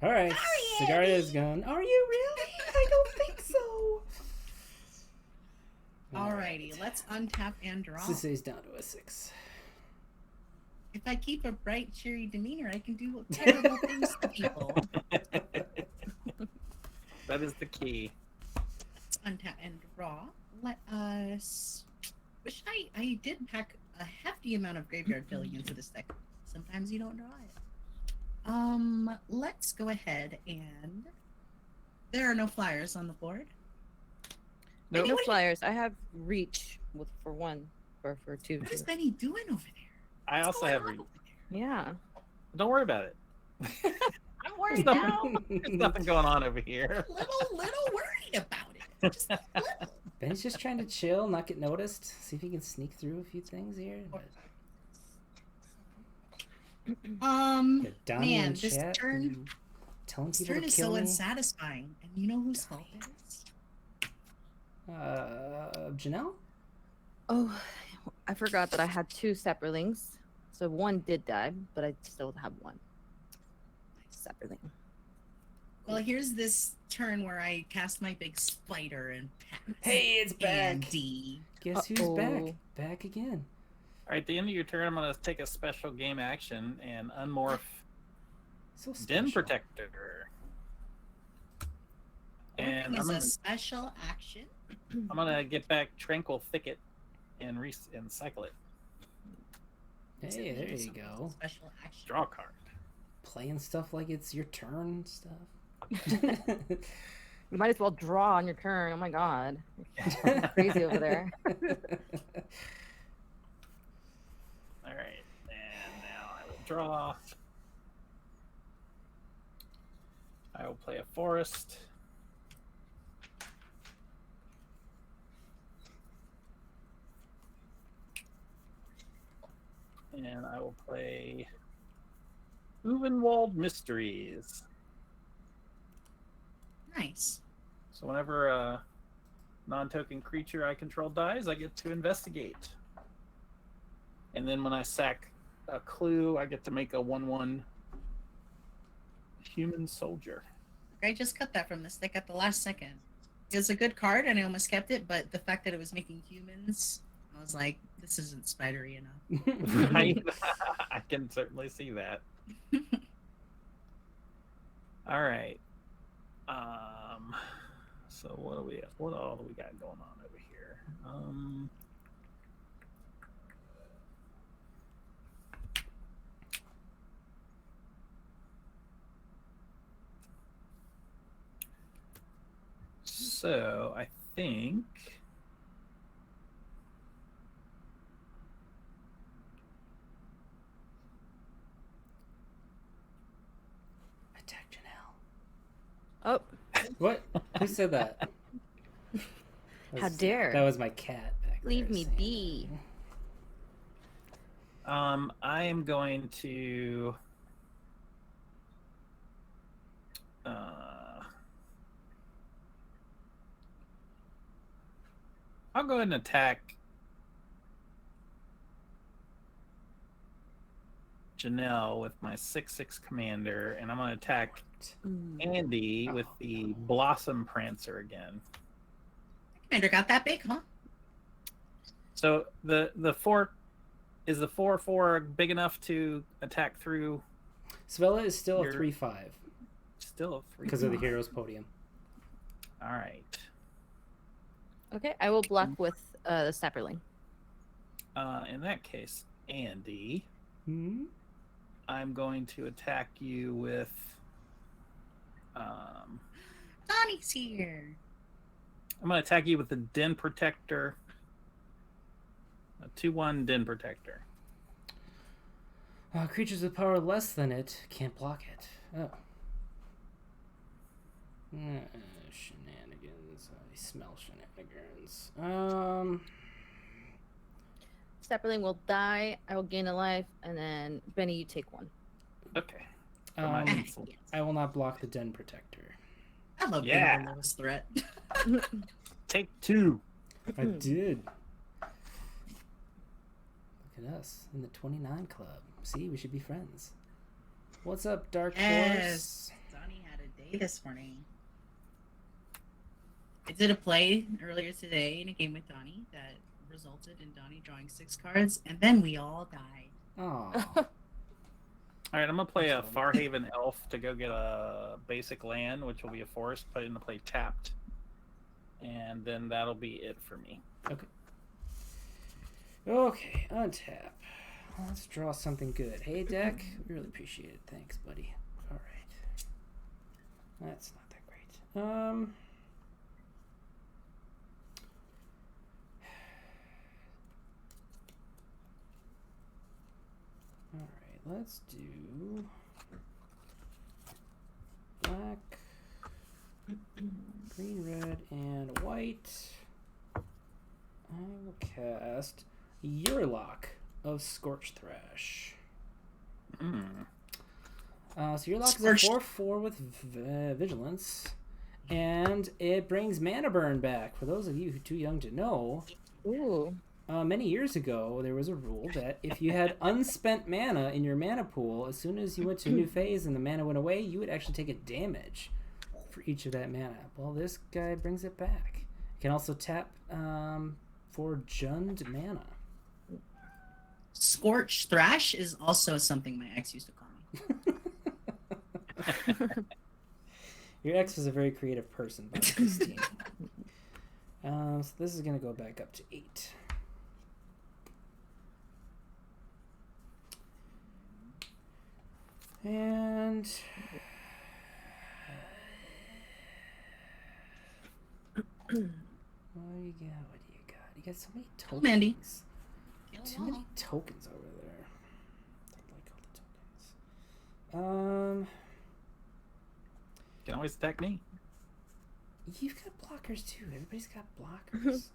All right. Sorry, Sigarda Andy. is gone. Are you really? I don't think so. Alrighty, let's untap and draw. Sisay's down to a 6. If I keep a bright, cheery demeanor, I can do terrible things to people. That is the key. Let's untap and draw. Let us. Wish I did pack a hefty amount of graveyard filling into this deck. Sometimes you don't draw it. Let's go ahead and. There are no flyers on the board. Nope. No flyers. I have reach for 1 or for 2. What is Benny doing over there? I What's also going have on reach. over there? Yeah. Don't worry about it. I'm worried now. There's nothing going on over here. little worried about it. Just a little. Ben's just trying to chill, not get noticed. See if he can sneak through a few things here. Get Donnie Man, in this chat turn. and telling This people turn to is kill so me. unsatisfying, and you know whose fault it is? Janelle? Oh, I forgot that I had 2 sapperlings. So 1 did die, but I still have 1 sapperling. Well, here's this turn where I cast my big spider and pass. Hey, it's back. Andy. Guess who's back? Back again. All right, at the end of your turn, I'm going to take a special game action and unmorph So Den special. Protector. And And is a special action. I'm gonna get back Tranquil Thicket and cycle it. Hey, there you go. Special action. Draw a card. Playing stuff like it's your turn and stuff. You might as well draw on your turn. Oh my god. You're crazy over there. All right, and now I will draw. I will play a forest. And I will play Uvenwald Mysteries. Nice. So whenever a non-token creature I control dies, I get to investigate. And then when I sack a clue, I get to make a 1/1 human soldier. I just cut that from the stick at the last second. It was a good card, and I almost kept it, but the fact that it was making humans, I was like, this isn't spidery enough. Right? I can certainly see that. All right. So what do we? What all do we got going on over here? So I think. Attack Janelle. Oh, What? Who said that? how dare! That was my cat back there Leave me saying be. I am going to. I'll go ahead and attack Janelle with my 6/6 commander, and I'm going to attack Andy with the Blossom Prancer again. Commander got that big, huh? So the 4 is the 4/4 big enough to attack through? Svella is still a Your- 3/5 Still a 3 because of the hero's podium. All right. Okay, I will block with the Sapperling. In that case, Andy, Hmm? I'm going to attack you with. Donnie's here. I'm going to attack you with the Den Protector. A 2/1 Den Protector. Creatures with power less than it can't block it. Oh. Shenanigans. I smell shenanigans. Sapperling will die. I will gain a life, and then Benny, you take 1. Okay. For my Um, insult. I will not block the Den Protector. I love Yeah. being the lowest threat. Take 2. I did. Look at us in the 29 club. See, we should be friends. What's up, Dark Horse? Yes. Donnie had a day this morning. I did a play earlier today in a game with Donnie that resulted in Donnie drawing 6 cards, and then we all died. Oh, All right, I'm going to play a Farhaven Elf to go get a basic land, which will be a forest, put it into play tapped. And then that'll be it for me. okay. Untap. Let's draw something good. Hey, deck. We really appreciate it. Thanks, buddy. All right. That's not that great. All right. Let's do black, green, red, and white. I will cast Yurlock of Scorch Thrash. So Yurlock Scorched. is a 4/4 with Vigilance, and it brings mana burn back. For those of you who are too young to know, Ooh. many years ago there was a rule that if you had unspent mana in your mana pool, as soon as you went to a new phase and the mana went away, you would actually take a damage for each of that mana. Well, this guy brings it back. You can also tap for Jund mana. Scorch Thrash is also something my ex used to call me. Your ex was a very creative person, by Christine. So this is going to go back up to 8. And what do you got? What do you got? You got so many tokens. Mandy. Too many tokens over there. Don't like all the tokens. You can always attack me. You've got blockers too. Everybody's got blockers.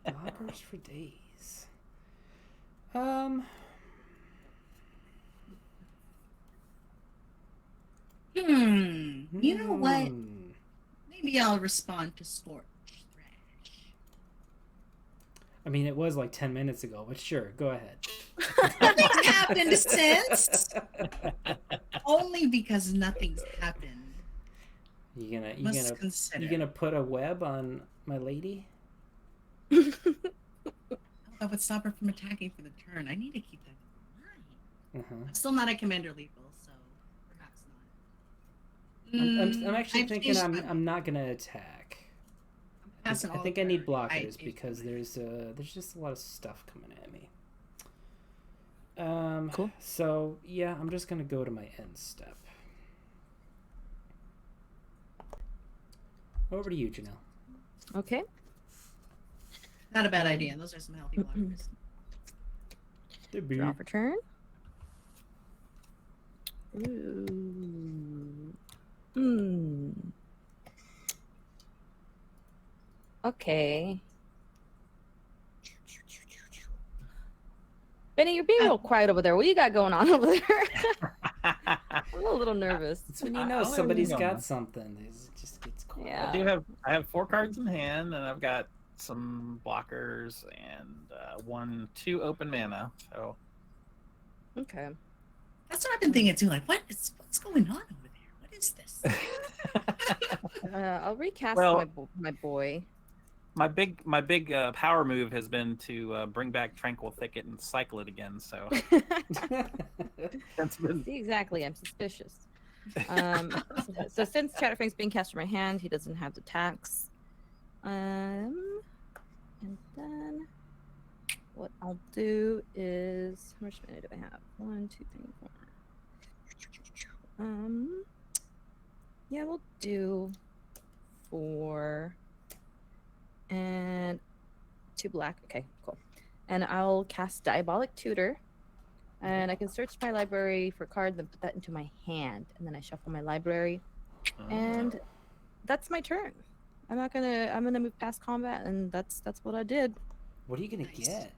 Blockers for days. You know what? Maybe I'll respond to Scorch Thrash. I mean, it was like 10 minutes ago, but sure, go ahead. Nothing's happened since. Only because nothing's happened. You Must consider. gonna put a web on my lady? That would stop her from attacking for the turn. I need to keep that in mind. Uh-huh. I'm still not at commander lethal, so perhaps I'm actually I've thinking changed I'm not gonna attack. I passing all think the I need priority. blockers because there's just a lot of stuff coming at me. Cool. So yeah, I'm just gonna go to my end step. Over to you, Janelle. Okay. Not a bad idea. Those are some healthy blockers. Draw for turn. Ooh. Okay. Benny, you're being real quiet over there. What you got going on over there? I'm a little nervous. It's when you know somebody's got something. It just gets quiet. Yeah. I have 4 cards in hand, and I've got some blockers and 2 open mana. So Okay. That's what I've been thinking too. Like, what's going on over there? What is this? I'll recast my boy. my big power move has been to bring back Tranquil Thicket and cycle it again. So that's been... See, exactly. I'm suspicious. So since Chatterfang's being cast from my hand, he doesn't have the tax. And then what I'll do is, how much mana do I have? 1, 2, 3, 4. Yeah, we'll do 4 and 2 black. Okay, cool. And I'll cast Diabolic Tutor. And I can search my library for cards and put that into my hand. And then I shuffle my library. And that's my turn. I'm gonna move past combat, and that's what I did. What are you gonna get?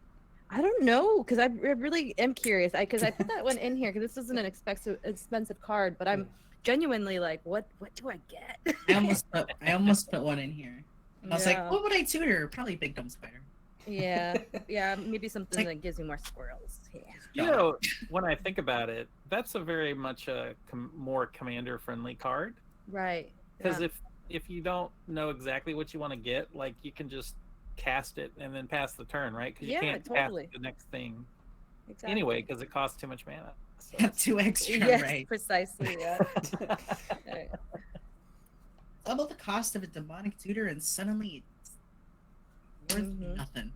I don't know, because I really am curious. Because I put that one in here because this isn't an expensive card, but I'm genuinely like, what do I get? I almost put one in here. I was like, what would I tutor? Probably Big Dumb Spider. Yeah, maybe something that gives me more squirrels. Yeah. You know, when I think about it, that's a very much a more commander-friendly card. Right. Because if you don't know exactly what you want to get, like, you can just cast it and then pass the turn, right? Because you can't pass the next thing anyway because it costs too much mana. So. 2 extra, yes, right? Precisely. Yeah. Right. Double the cost of a demonic tutor, and suddenly it's worth nothing.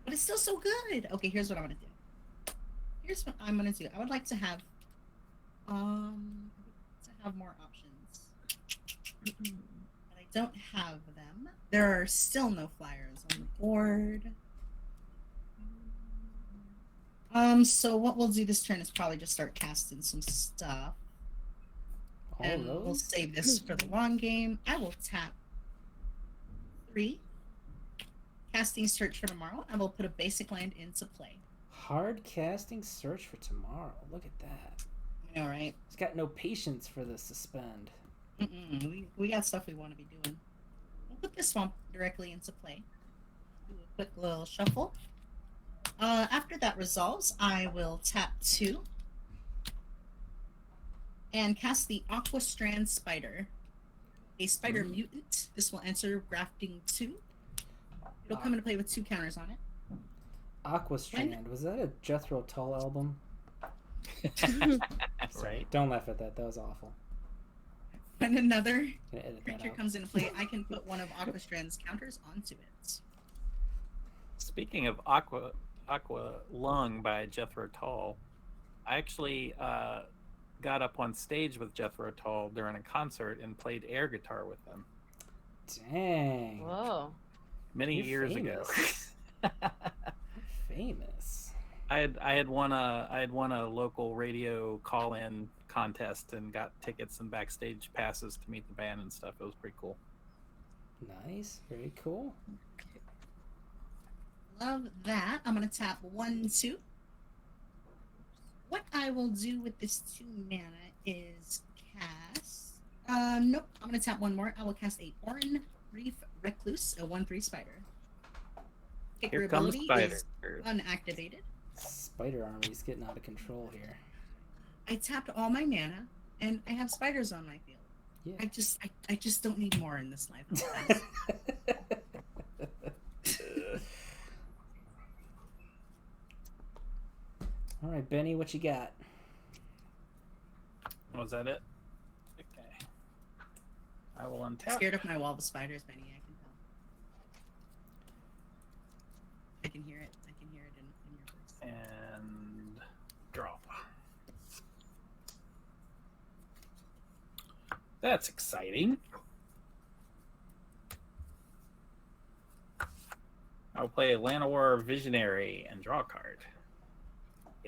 But it's still so good. Okay, here's what I'm gonna do. I would like to have more options. But I don't have them. There are still no flyers on the board. So what we'll do this turn is probably just start casting some stuff. And we'll save this for the long game. I will tap 3. Casting Search for tomorrow. I will put a basic land into play. Hard casting Search for tomorrow. Look at that. I know, right? He's got no patience for the suspend. We got stuff we want to be doing. We'll put this swamp directly into play. Do a quick little shuffle. After that resolves, I will tap 2 and cast the Aqua Strand Spider. A spider mutant. This will answer grafting 2. It'll come into play with 2 counters on it. Aqua Strand. Was that a Jethro Tull album? Right. Don't laugh at that. That was awful. When another creature comes into play, I can put one of Aqua Strand's counters onto it. Speaking of Aqua Lung by Jethro Tull, I actually got up on stage with Jethro Tull during a concert and played air guitar with them. Dang. Whoa. Many years ago. Famous. I had won a local radio call-in contest and got tickets and backstage passes to meet the band and stuff. It was pretty cool. Nice. Very cool. Love that. I'm going to tap 1, 2. What I will do with this 2 mana is cast... nope. I'm going to tap 1 more. I will cast a Orin Reef Recluse, a 1/3 spider. Kicker ability is unactivated. Spider Army's getting out of control here. I tapped all my mana, and I have spiders on my field. Yeah. I just don't need more in this life. All right, Benny, what you got? Was that it? Okay. I will untap. Scared of my wall of spiders, Benny. I can tell. I can hear it. I can hear it in your voice. And draw. That's exciting. I'll play Llanowar Visionary and draw a card.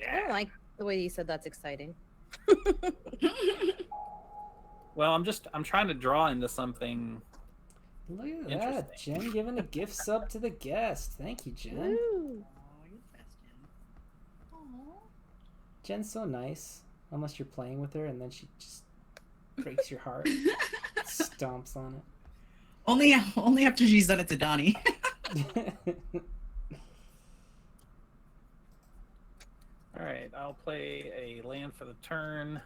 I don't like the way you said that's exciting. Well, I'm trying to draw into something. Look at that. Interesting. Jen giving a gift sub to the guest. Thank you, Jen. Woo. Oh, you're the best, Jen. Aw. Jen's so nice. Unless you're playing with her and then she just breaks your heart. Stomps on Only after she's done it to Donnie. it. All right, I'll play a land for the turn.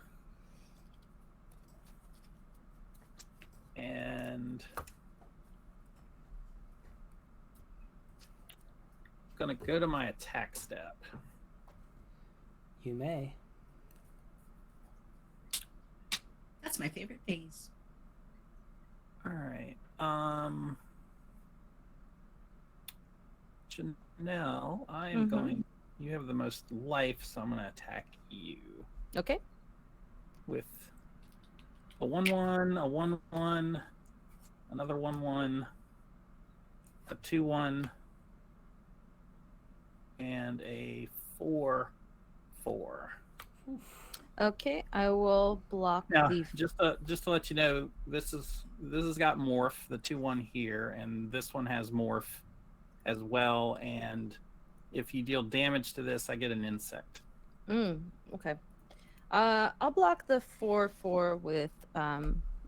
And gonna go to my attack step. You may. That's my favorite phase. All right. Janelle, I am going. You have the most life, so I'm gonna attack you Okay. with a 1/1, a 1/1, another 1/1, a 2/1, and a 4/4. Okay, I will block Now, the. just to let you know, this has got morph, the 2/1 here, and this one has morph as well. And if you deal damage to this, I get an insect. Okay. I'll block the 4/4 with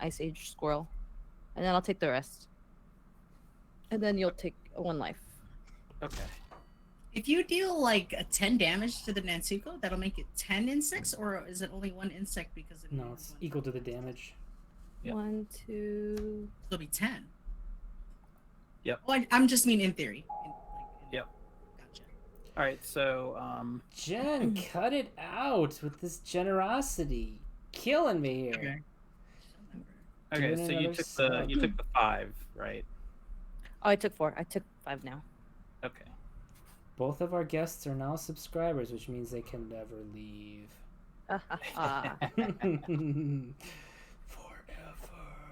Ice Age Squirrel, and then I'll take the rest. And then you'll take 1 life. Okay. If you deal like a 10 damage to the Nansuko, that'll make it 10 insects, or is it only 1 insect because it No, it's equal to the damage. Yep. 1, 2. It'll be 10. Yep. Oh, I'm just mean in theory. Yep. Gotcha. All right. So Jen, cut it out with this generosity. Killing me here. Okay. okay. Doing So another you took the 5, right? Oh, I took 4. I took 5 now. Okay. Both of our guests are now subscribers, which means they can never leave. Forever.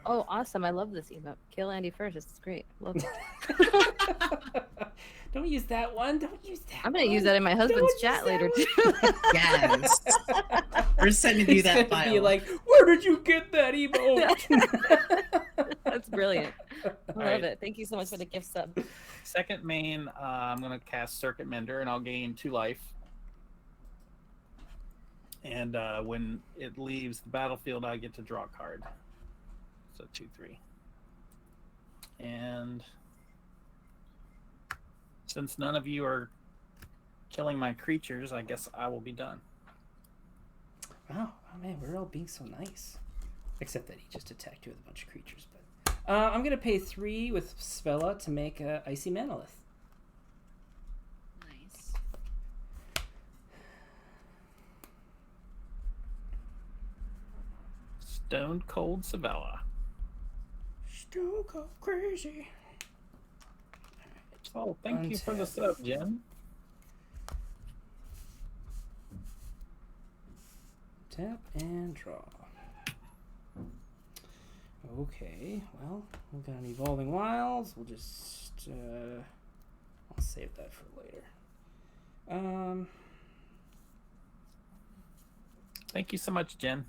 Oh, awesome. I love this emote. Kill Andy first. This is great. Love it. Don't use that one. Don't use that I'm going to use one. that in my husband's use chat that later, one. too. Yes. We're sending you He's that gonna file. be like, where did you get that emote? That's brilliant. I love right. it. Thank you so much for the gift sub. Second main, I'm going to cast Circuit Mender, and I'll gain 2 life. And when it leaves the battlefield, I get to draw a card. So 2, 3. And since none of you are killing my creatures, I guess I will be done. Oh man, we're all being so nice. Except that he just attacked you with a bunch of creatures. But I'm gonna pay 3 with Svella to make a Icy Manolith. Nice. Stone Cold Savella. Stone cold crazy. Oh, thank you for the Untap. sub, Jen. Tap and draw. Okay, well, we've got an Evolving Wilds. We'll just I'll save that for later. Thank you so much, Jen.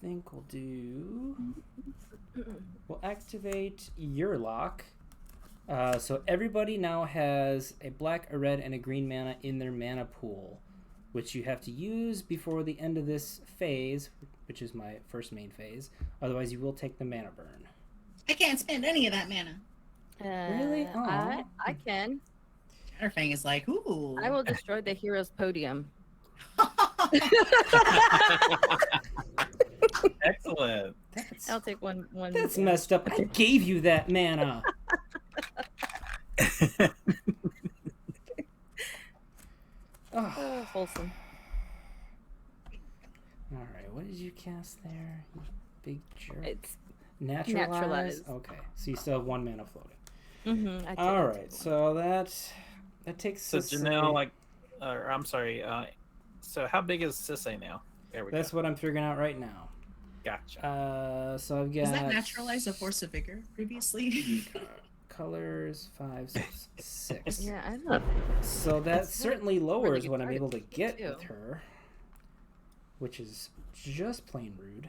Think we'll do. We'll activate your lock. So everybody now has a black, a red, and a green mana in their mana pool, which you have to use before the end of this phase, which is my first main phase. Otherwise, you will take the mana burn. I can't spend any of that mana. Really? Aw. I can. Chatterfang is like, ooh. I will destroy the hero's podium. Excellent. I'll take one. That's messed up. I gave you that mana. Oh, wholesome. All right. what did you cast there? You big jerk. It's Naturalize? Okay, so you still have 1 mana floating. mm-hmm. All right, so that takes. So Sisay. Janelle, I'm sorry. So how big is Sisay now? There we That's go. what I'm figuring out right now. Gotcha. So I've got. Does that naturalize a force of vigor previously? Colors 5, 6. Yeah, I know. So that That's certainly really lowers good what I'm card able to get too. with her, which is just plain rude.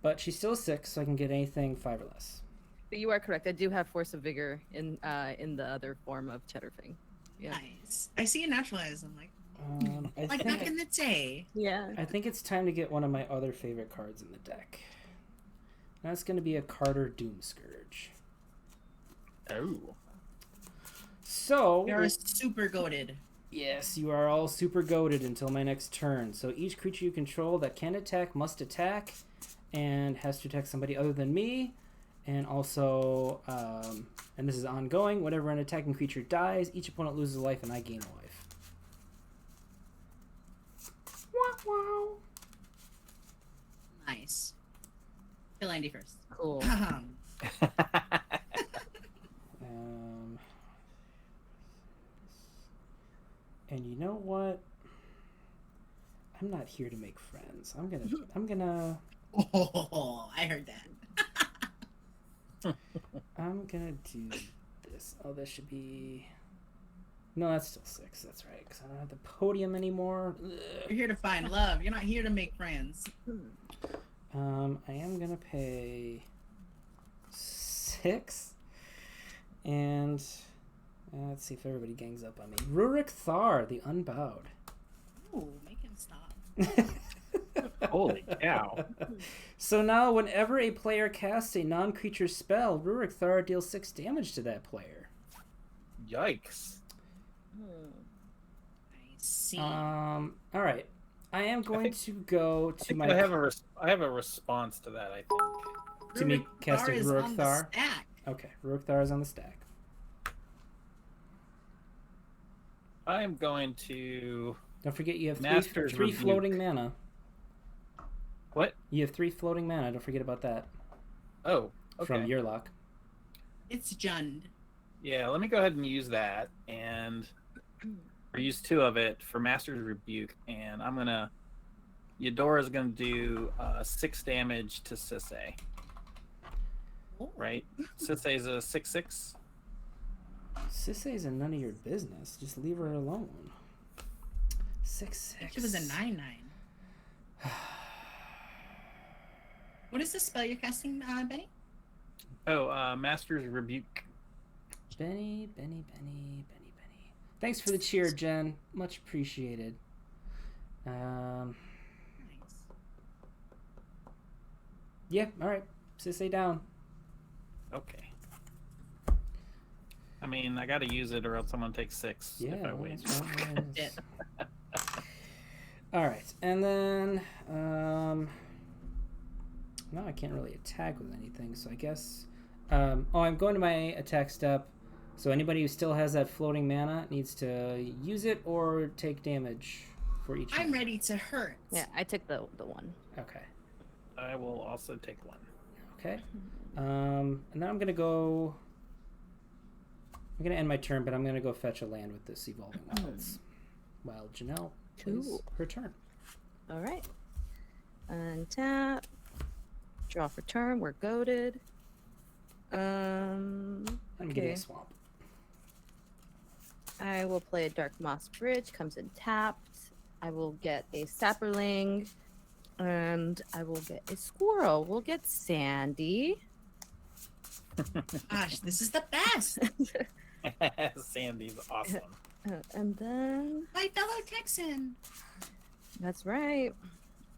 But she's still 6, so I can get anything 5 or less. But you are correct. I do have Force of Vigor in the other form of Chatterfang. Yeah. Nice. I see a naturalize. I'm like, I like think back in the day. Yeah. I think it's time to get one of my other favorite cards in the deck. That's going to be a Carter Doom Scourge. Oh. So You're super goated. yes, you are all super goated until my next turn. So each creature you control that can attack must attack, and has to attack somebody other than me. And also, and this is ongoing, whenever an attacking creature dies, each opponent loses a life and I gain a life. Wow, wow. Nice. Kill Andy first. Cool. And you know what? I'm not here to make friends. I'm gonna Oh, I heard that. I'm gonna do this. Oh, this should be. No, that's still 6. That's right, because I don't have the podium anymore. Ugh. You're here to find love. You're not here to make friends. I am gonna pay 6, and let's see if everybody gangs up on me. Rurik Thar, the Unbowed. Ooh, make him stop. Holy cow. So now, whenever a player casts a non-creature spell, Rurik Thar deals 6 damage to that player. Yikes. I see. All right. I am going to go to my. I have a response to that, I think. to me casting is Rurik on the Thar. stack. Okay, Rurik Thar is on the stack. I am going to. Don't forget you have Master's three Rebuke. floating mana. What? You have 3 floating mana. Don't forget about that. Oh, okay. From your lock. It's Jund. Yeah, let me go ahead and use that, and or use 2 of it for Master's Rebuke, and I'm gonna. Yedora is gonna do 6 damage to Sisay. Oh. Right? Sisay's a 6/6. Sisay's in none of your business. Just leave her alone. 6/6. She was a 9/9. What is the spell you're casting, Benny? Oh, Master's Rebuke. Benny. Thanks for the cheer, Jen. Much appreciated. Nice. Yeah, alright. Sisay down. Okay. I mean, I gotta use it or else I'm gonna take 6 Yeah. if I wait. Shit. Alright, and then no, I can't really attack with anything, so I guess I'm going to my attack step. So anybody who still has that floating mana needs to use it or take damage for each I'm one. ready to hurt. Yeah, I took the one. Okay. I will also take 1. Okay. And then I'm gonna end my turn, but I'm gonna go fetch a land with this Evolving Wilds. While Janelle plays Cool. her turn. All right. Untap. Draw for turn. We're goaded. I'm getting Okay. a swamp. I will play a Dark Moss Bridge. Comes in tapped. I will get a Sapperling. And I will get a Squirrel. We'll get Sandy. Gosh, this is the best. Sandy's awesome. And then My fellow Texan. that's right.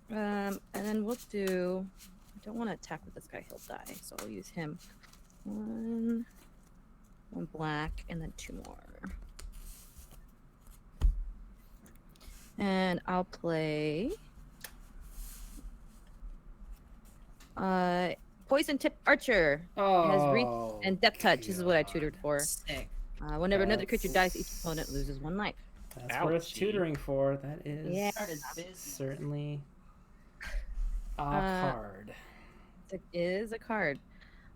And then we'll do. I don't want to attack with this guy; he'll die. So I'll use him. One black, and then 2 more. And I'll play. Poison Tip Archer. Has reach and Depth Touch. This is what I tutored for. Sick. Whenever another That's- creature dies, each opponent loses 1 life. That's worth Ouchie. tutoring for. That is Yeah. certainly a card. It is a card.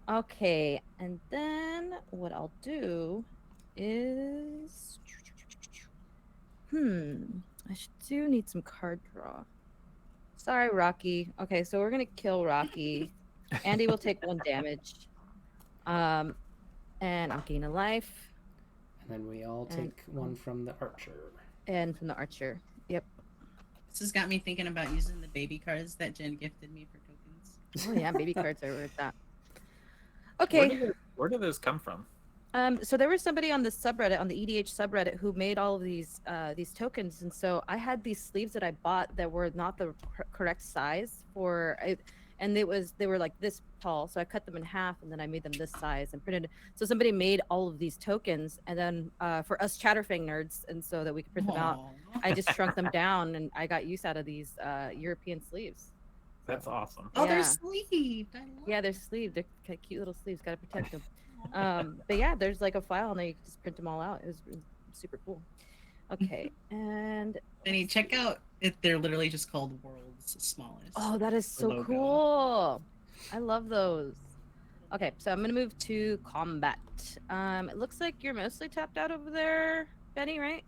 Okay, and then what I'll do is, I do need some card draw. Sorry, Rocky. Okay, so we're gonna kill Rocky. Andy will take 1 damage. And I'll gain a life. And then we all take one from the archer. And from the archer. Yep. This has got me thinking about using the baby cards that Jen gifted me for tokens. Oh yeah, baby cards are worth that. Okay. Where do those come from? So there was somebody on the subreddit, on the EDH subreddit, who made all of these tokens, and so I had these sleeves that I bought that were not the correct size for it, and they were like this tall, so I cut them in half and then I made them this size and printed. So somebody made all of these tokens, and then for us Chatterfang nerds, and so that we could print them out, I just shrunk them down, and I got use out of these European sleeves. That's awesome. Oh, Yeah. they're sleeved. Yeah, they're sleeved. They're cute little sleeves. Gotta protect them. But yeah, there's like a file and there you can just print them all out. It was super cool. Okay, and Benny, check out if they're literally just called World's Smallest. oh, that is so logo. cool. I love those. Okay, so I'm gonna move to combat. It looks like you're mostly tapped out over there, Benny, right?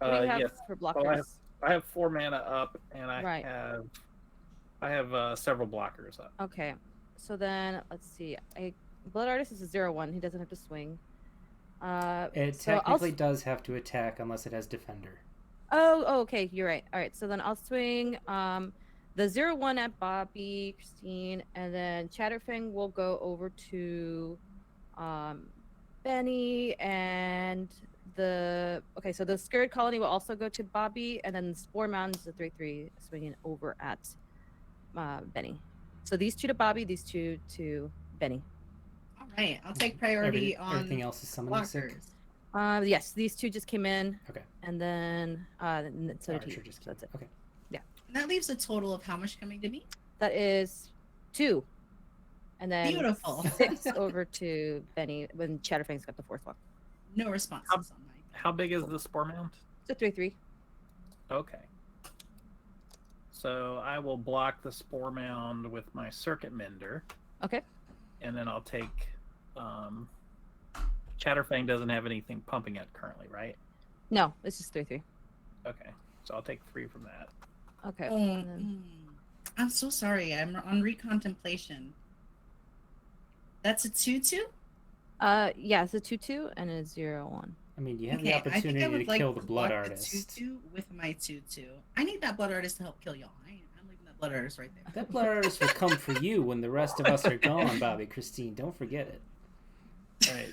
What do you have Yes. for Well, blockers? I have 4 mana up, and I Right. have several blockers up. Okay, so then let's see. Blood Artist is a 0/1. He doesn't have to swing. It so I'll technically does have to attack unless it has defender. Oh, okay, you're right. All right, so then I'll swing the 0/1 at Bobby, Christine, and then Chatterfang will go over to Benny, and so the Scared Colony will also go to Bobby, and then the Spore Mound is a 3/3 swinging over at Benny. So these 2 to Bobby, these 2 to Benny. All right, I'll take priority on Everything else is summoning sick. blockers. Yes, these 2 just came in. Okay. And then so did he. Archer just So that's it. Okay. And that leaves a total of how much coming to me? That is 2. And then Beautiful. 6 over to Benny when Chatterfang's got the 4th one. No responses on my. How big is the spore mount? It's a 3/3. Okay. So I will block the spore mound with my circuit mender. Okay. And then I'll take Chatterfang doesn't have anything pumping it currently, right? No, it's just 3/3. Okay. So I'll take 3 from that. Okay. Oh, and then- I'm so sorry. I'm on recontemplation. That's a 2/2? Yeah, it's a 2/2 and a 0/1. I mean, you have Okay, the I think opportunity I would to like kill the blood block artist. 2/2 with my 2/2. I need that blood artist to help kill y'all. I'm leaving that blood artist right there. That blood artist will come for you when the rest of us are gone, Bobby, Christine. Don't forget it. All right.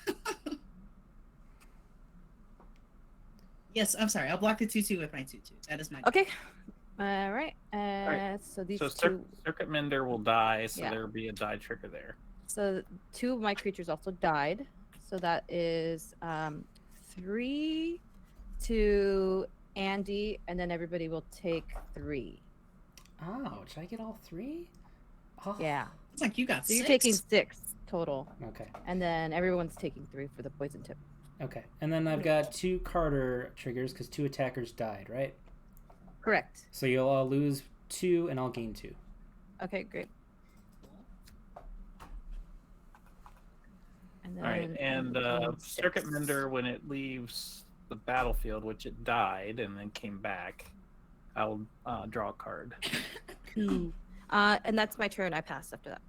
Yes, I'm sorry. I'll block the 2/2 with my 2/2. That is my. Okay. All right. right. So these So 2. circuit mender will die, so Yeah. there'll be a die trigger there. So 2 of my creatures also died. So that is 3 to Andy, and then everybody will take 3. Ouch, I get all 3? Oh, Yeah. It's like you got So 6. you're taking 6 total, Okay. and then everyone's taking 3 for the poison tip. Okay. And then I've got 2 Carter triggers because 2 attackers died, right? Correct. So you'll all lose 2 and I'll gain 2. Okay, great. And All right. And circuit mender, when it leaves the battlefield, which it died and then came back, I'll draw a card. And that's my turn. I pass after that.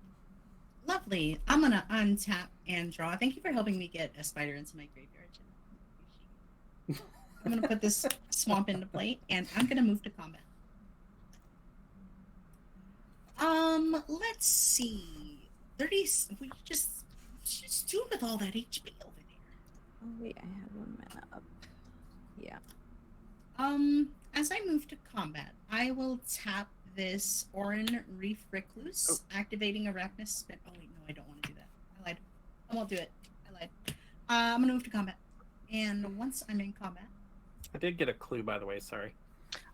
Lovely. I'm gonna untap and draw. Thank you for helping me get a spider into my graveyard. Jen. I'm gonna put this swamp into play, and I'm gonna move to combat. Let's see. 30. We just do with all that HP over there. Oh wait, I have 1 mana up. Yeah. As I move to combat, I will tap this Orin Reef Recluse, activating Arachnus Spin. Oh wait, no, I don't want to do that. I lied. I won't do it. I lied. I'm gonna move to combat, and once I'm in combat, I did get a clue, by the way. Sorry.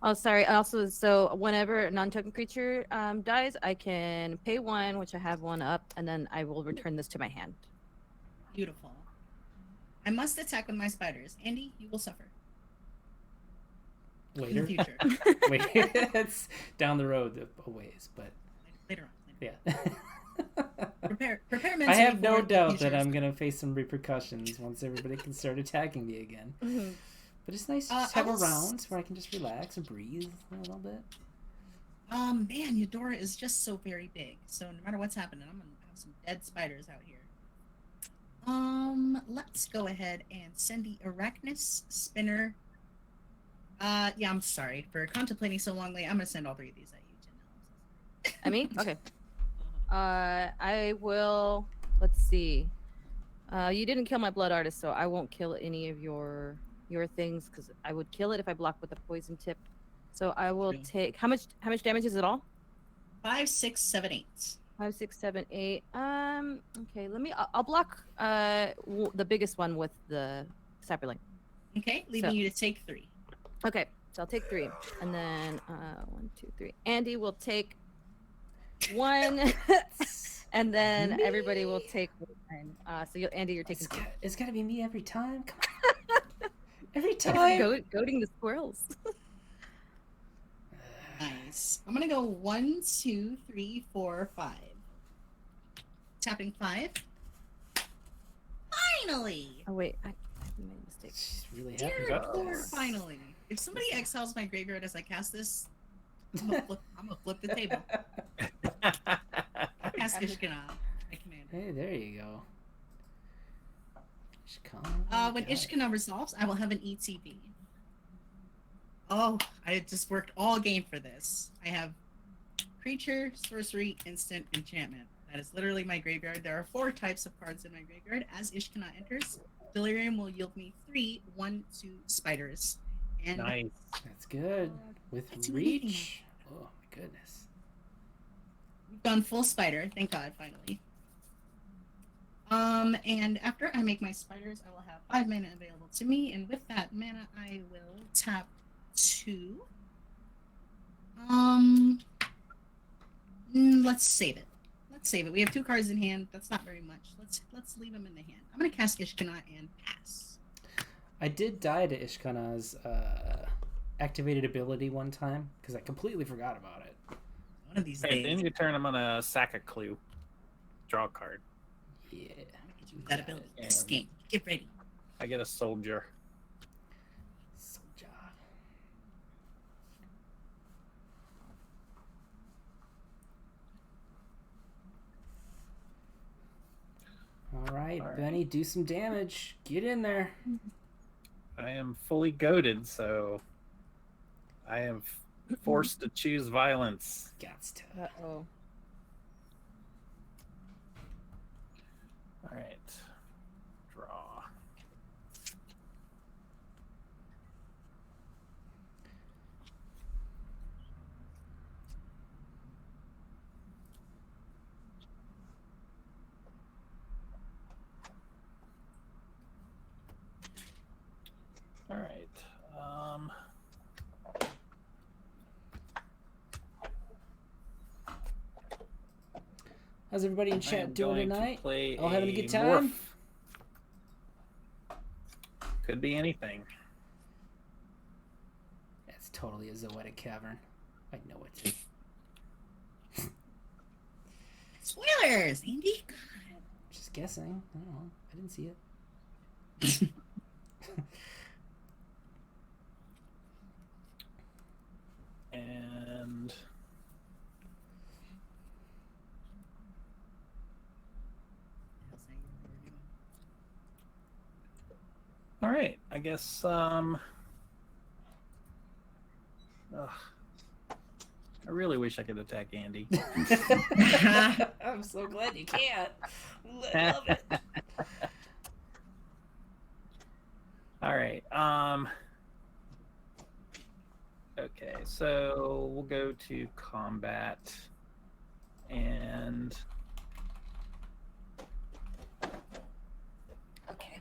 Oh, sorry. Also, so whenever a non-token creature dies, I can pay 1, which I have 1 up, and then I will return this to my hand. beautiful. I must attack with my spiders. Andy, you will suffer. In the Later. future. Wait, it's down the road a ways, but Later on. yeah. Prepare I mentally have no for the doubt that future. I'm gonna face some repercussions once everybody can start attacking me again. Mhm. But it's nice to just have a round where I can just relax and breathe a little bit. Man, Yedora is just so very big. So no matter what's happening, I'm gonna have some dead spiders out here. Let's go ahead and send the Arachnus Spinner. Yeah, I'm sorry for contemplating so longly. I'm gonna send all 3 of these at you, Janelle. I mean, okay. I will. Let's see. You didn't kill my blood artist, so I won't kill any of your things because I would kill it if I block with a poison tip. So I will take how much damage is it all? 5, 6, 7, 8. 5, 6, 7, 8. Okay. I'll block the biggest one with the sapperling. Okay, leaving you to take 3. Okay, so I'll take 3, and then 1, 2, 3. Andy will take 1, and then everybody will take 1. So Andy, you're taking 2. It's gotta be me every time. Come on. Every time. Goading the squirrels. Nice. I'm gonna go 1, 2, 3, 4, 5. Tapping 5. Finally! Oh wait, I made a mistake. She's really happy Dear about Lord, this. finally. If somebody exiles my graveyard as I cast this, I'm gonna flip the table. Cast Ishkanah, my commander. Hey, there you go. Ishkanah. When Ishkanah resolves, I will have an ETB. Oh, I just worked all game for this. I have creature, sorcery, instant, enchantment. That is literally my graveyard. There are 4 types of cards in my graveyard. As Ishkanah enters, Delirium will yield me 3 1/2 spiders. And Nice. That's good. With It's reading reach. Oh my goodness. we've gone full spider. Thank God, finally. And after I make my spiders, I will have 5 mana available to me, and with that mana, I will tap 2. Let's save it. We have 2 cards in hand. That's not very much. Let's leave them in the hand. I'm gonna cast Ishkanah and pass. I did die to Ishkanah's activated ability one time because I completely forgot about it. One of these At days, the end of your turn, I'm gonna sack a clue. Draw a card. Yeah. that ability. This game. Get ready. I get a soldier. Soldier. All right, Benny, do some damage. Get in there. I am fully goaded, so I am forced to choose violence. Gots to. Uh-oh. All right. Draw. All right. How's everybody in I chat am doing going to tonight? play All having a good time? morph. Could be anything. That's totally a Zoetic Cavern. I know it. Spoilers, Andy. Just guessing. I don't know. I didn't see it. And all right, I guess ugh. I really wish I could attack Andy. I'm so glad you can't. I love it. All right. Okay, so we'll go to combat and Okay.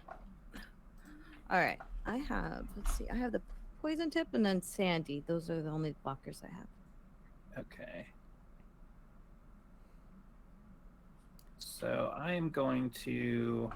All right. I have, let's see, I have the poison tip and then Sandy. Those are the only blockers I have. okay. So I am going to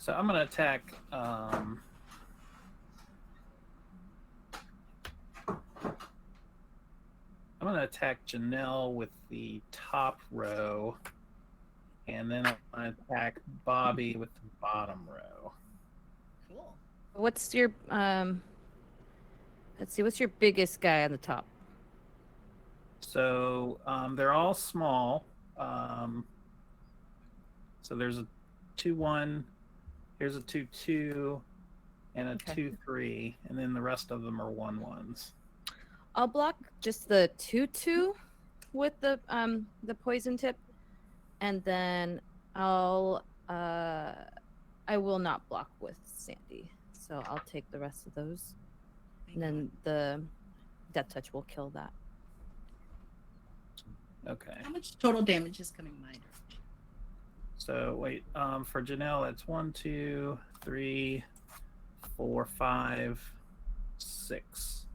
So I'm going to attack. I'm going to attack Janelle with the top row, and then I'm going to attack Bobby with the bottom row. Cool. What's your let's see, what's your biggest guy on the top? So they're all small. So there's a 2-1, here's a 2-2, and a 2-3, and then the rest of them are 1-1s. I'll block just the 2-2 with the poison tip, and then I will not block with Sandy. So I'll take the rest of those, and then the death touch will kill that. Okay. How much total damage is coming my direction? So wait, for Janelle, that's 1, 2, 3, 4, 5, 6.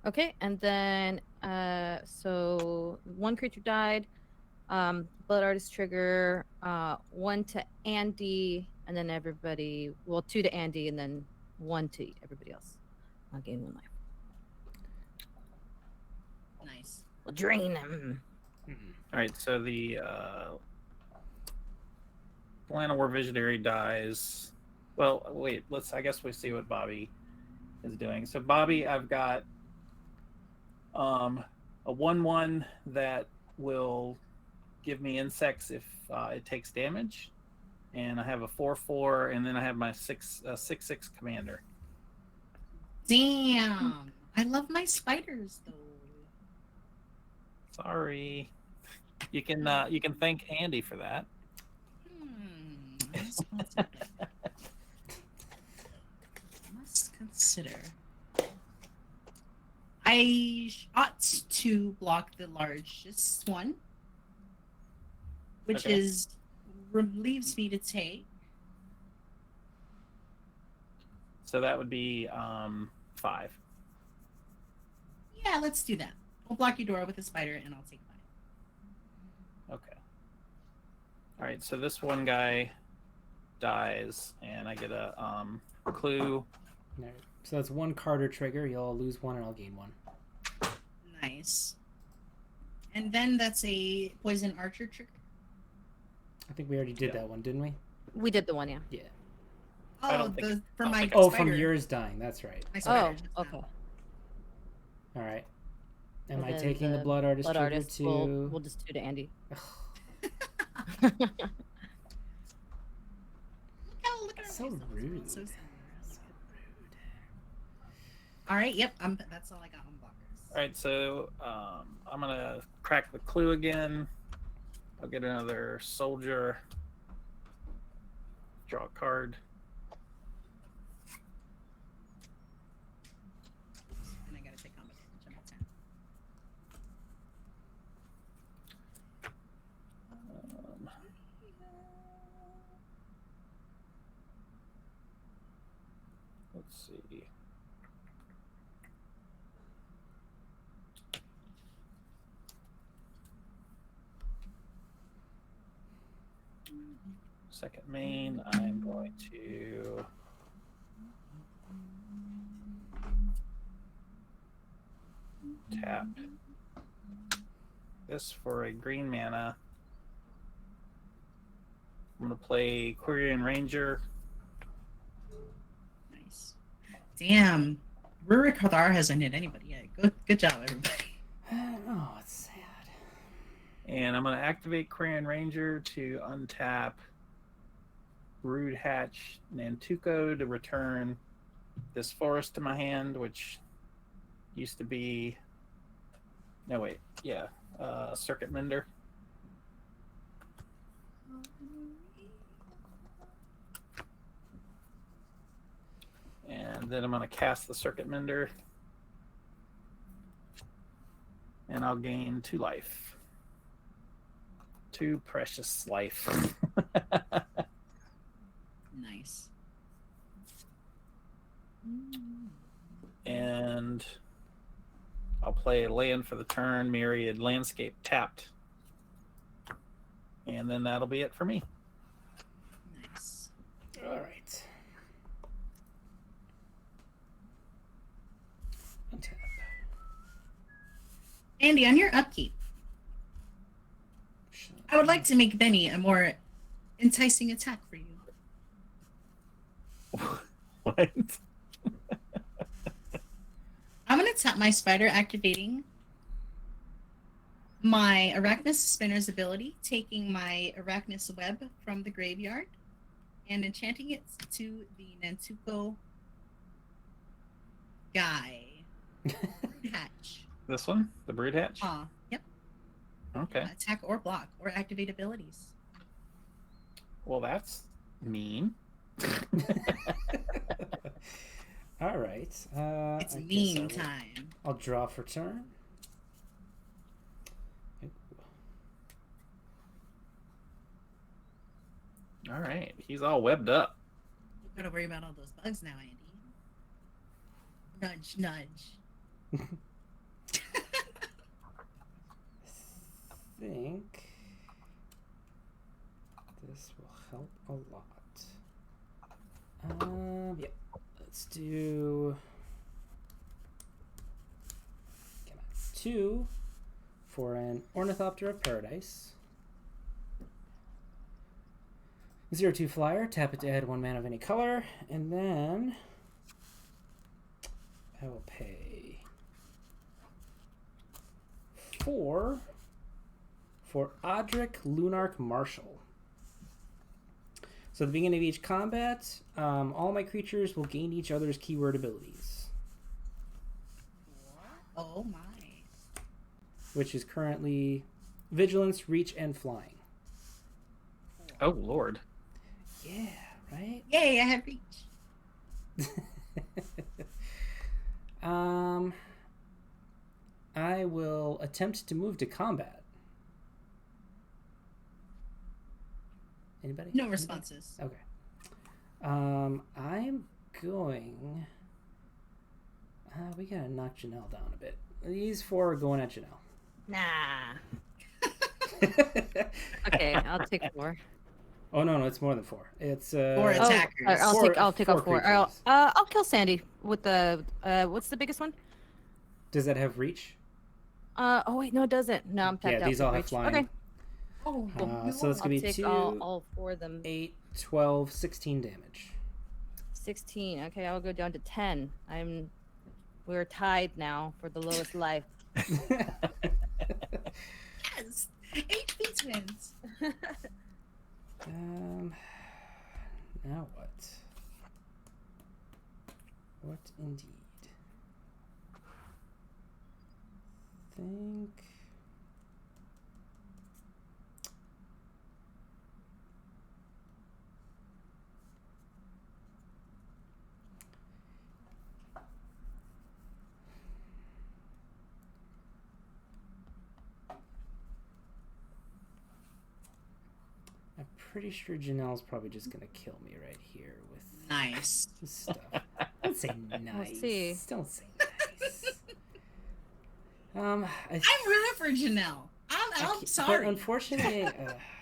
Okay, and then so one creature died. Blood Artist trigger, 1 to Andy, and then everybody. Well, 2 to Andy, and then 1 to everybody else. I'll gain 1 life. Nice. We'll drain them. All right, so the Llanowar Visionary dies. Well, wait, I guess we see what Bobby is doing. So Bobby, I've got a 1/1 that will give me insects if it takes damage, and I have a 4/4, and then I have my 6/6 commander. Damn. I love my spiders though. Sorry. You can thank Andy for that. Must consider. I ought to block the largest one, which relieves me to take. So that would be 5. Yeah, let's do that. We'll block Yedora with a spider, and I'll take 5. Okay. All right, so this one guy dies, and I get a clue. All right. So that's 1 Carter trigger. You'll lose 1, and I'll gain 1. Nice. And then that's a poison archer trigger. I think we already did that one, didn't we? We did the one, yeah. Yeah. Oh, for my Oh, spider. from yours dying. That's right. My spider Oh, okay. All right. Am And I then taking the Blood Artist Blood trigger Artist, to? we'll just do to Andy. Look at So our faces. rude. So similar. All right. Yep. That's all I got on blockers. All right, so I'm gonna crack the clue again. I'll get another soldier. Draw a card. And I gotta take combat damage on my turn. Let's see. Second main, I'm going to tap this for a green mana. I'm going to play Quirion Ranger. Nice. Damn. Rurik Hadar hasn't hit anybody yet. Good job, everybody. Oh, it's sad. And I'm going to activate Quirion Ranger to untap Brood Hatch Nantuko to return this forest to my hand, which used to be... No, wait. Yeah. Circuit Mender. And then I'm going to cast the Circuit Mender. And I'll gain 2 life. 2 precious life. Nice. And I'll play a land for the turn, Myriad Landscape tapped. And then that'll be it for me. All right. Untap. Andy, on your upkeep, I would like to make Benny a more enticing attack for you. What? I'm going to tap my spider, activating my Arachnus Spinner's ability, taking my Arachnus Web from the graveyard, and enchanting it to the Nantuko guy. Hatch. This one? The brood hatch? Yep. Okay. Attack or block or activate abilities. Well, that's mean. All right. It's mean time. I'll draw for turn. All right. He's all webbed up. Gotta worry about all those bugs now, Andy. Nudge, nudge. I think this will help a lot. Yeah. Let's do 2 for an Ornithopter of Paradise. 0/2 flyer, tap it to add 1 mana of any color, and then I will pay 4 for Odric Lunarch Marshal. So at the beginning of each combat, all my creatures will gain each other's keyword abilities. Oh my. Which is currently Vigilance, Reach, and Flying. Oh, Lord. Yeah, right? Yay, I have reach. I will attempt to move to combat. Anybody? No responses. Okay. I'm going... we gotta knock Janelle down a bit. These 4 are going at Janelle. Nah. Okay, I'll take 4. Oh no, it's more than 4. It's 4 attackers. I'll take off 4. I'll kill Sandy with the what's the biggest one? Does that have reach? Oh wait, no, it doesn't. No, I'm tapped out. Yeah, these all have reach. flying. Okay. Oh, So it's gonna be 2, all 4 of them. 8, 12, 16 damage. 16. Okay, I'll go down to 10. We're tied now for the lowest life. yes, HP twins. Now what? What indeed? Think. I'm pretty sure Janelle's probably just gonna kill me right here with Nice. this stuff. Don't say nice. We'll see. Don't say nice. I'm rooting for Janelle. I'm sorry. But unfortunately,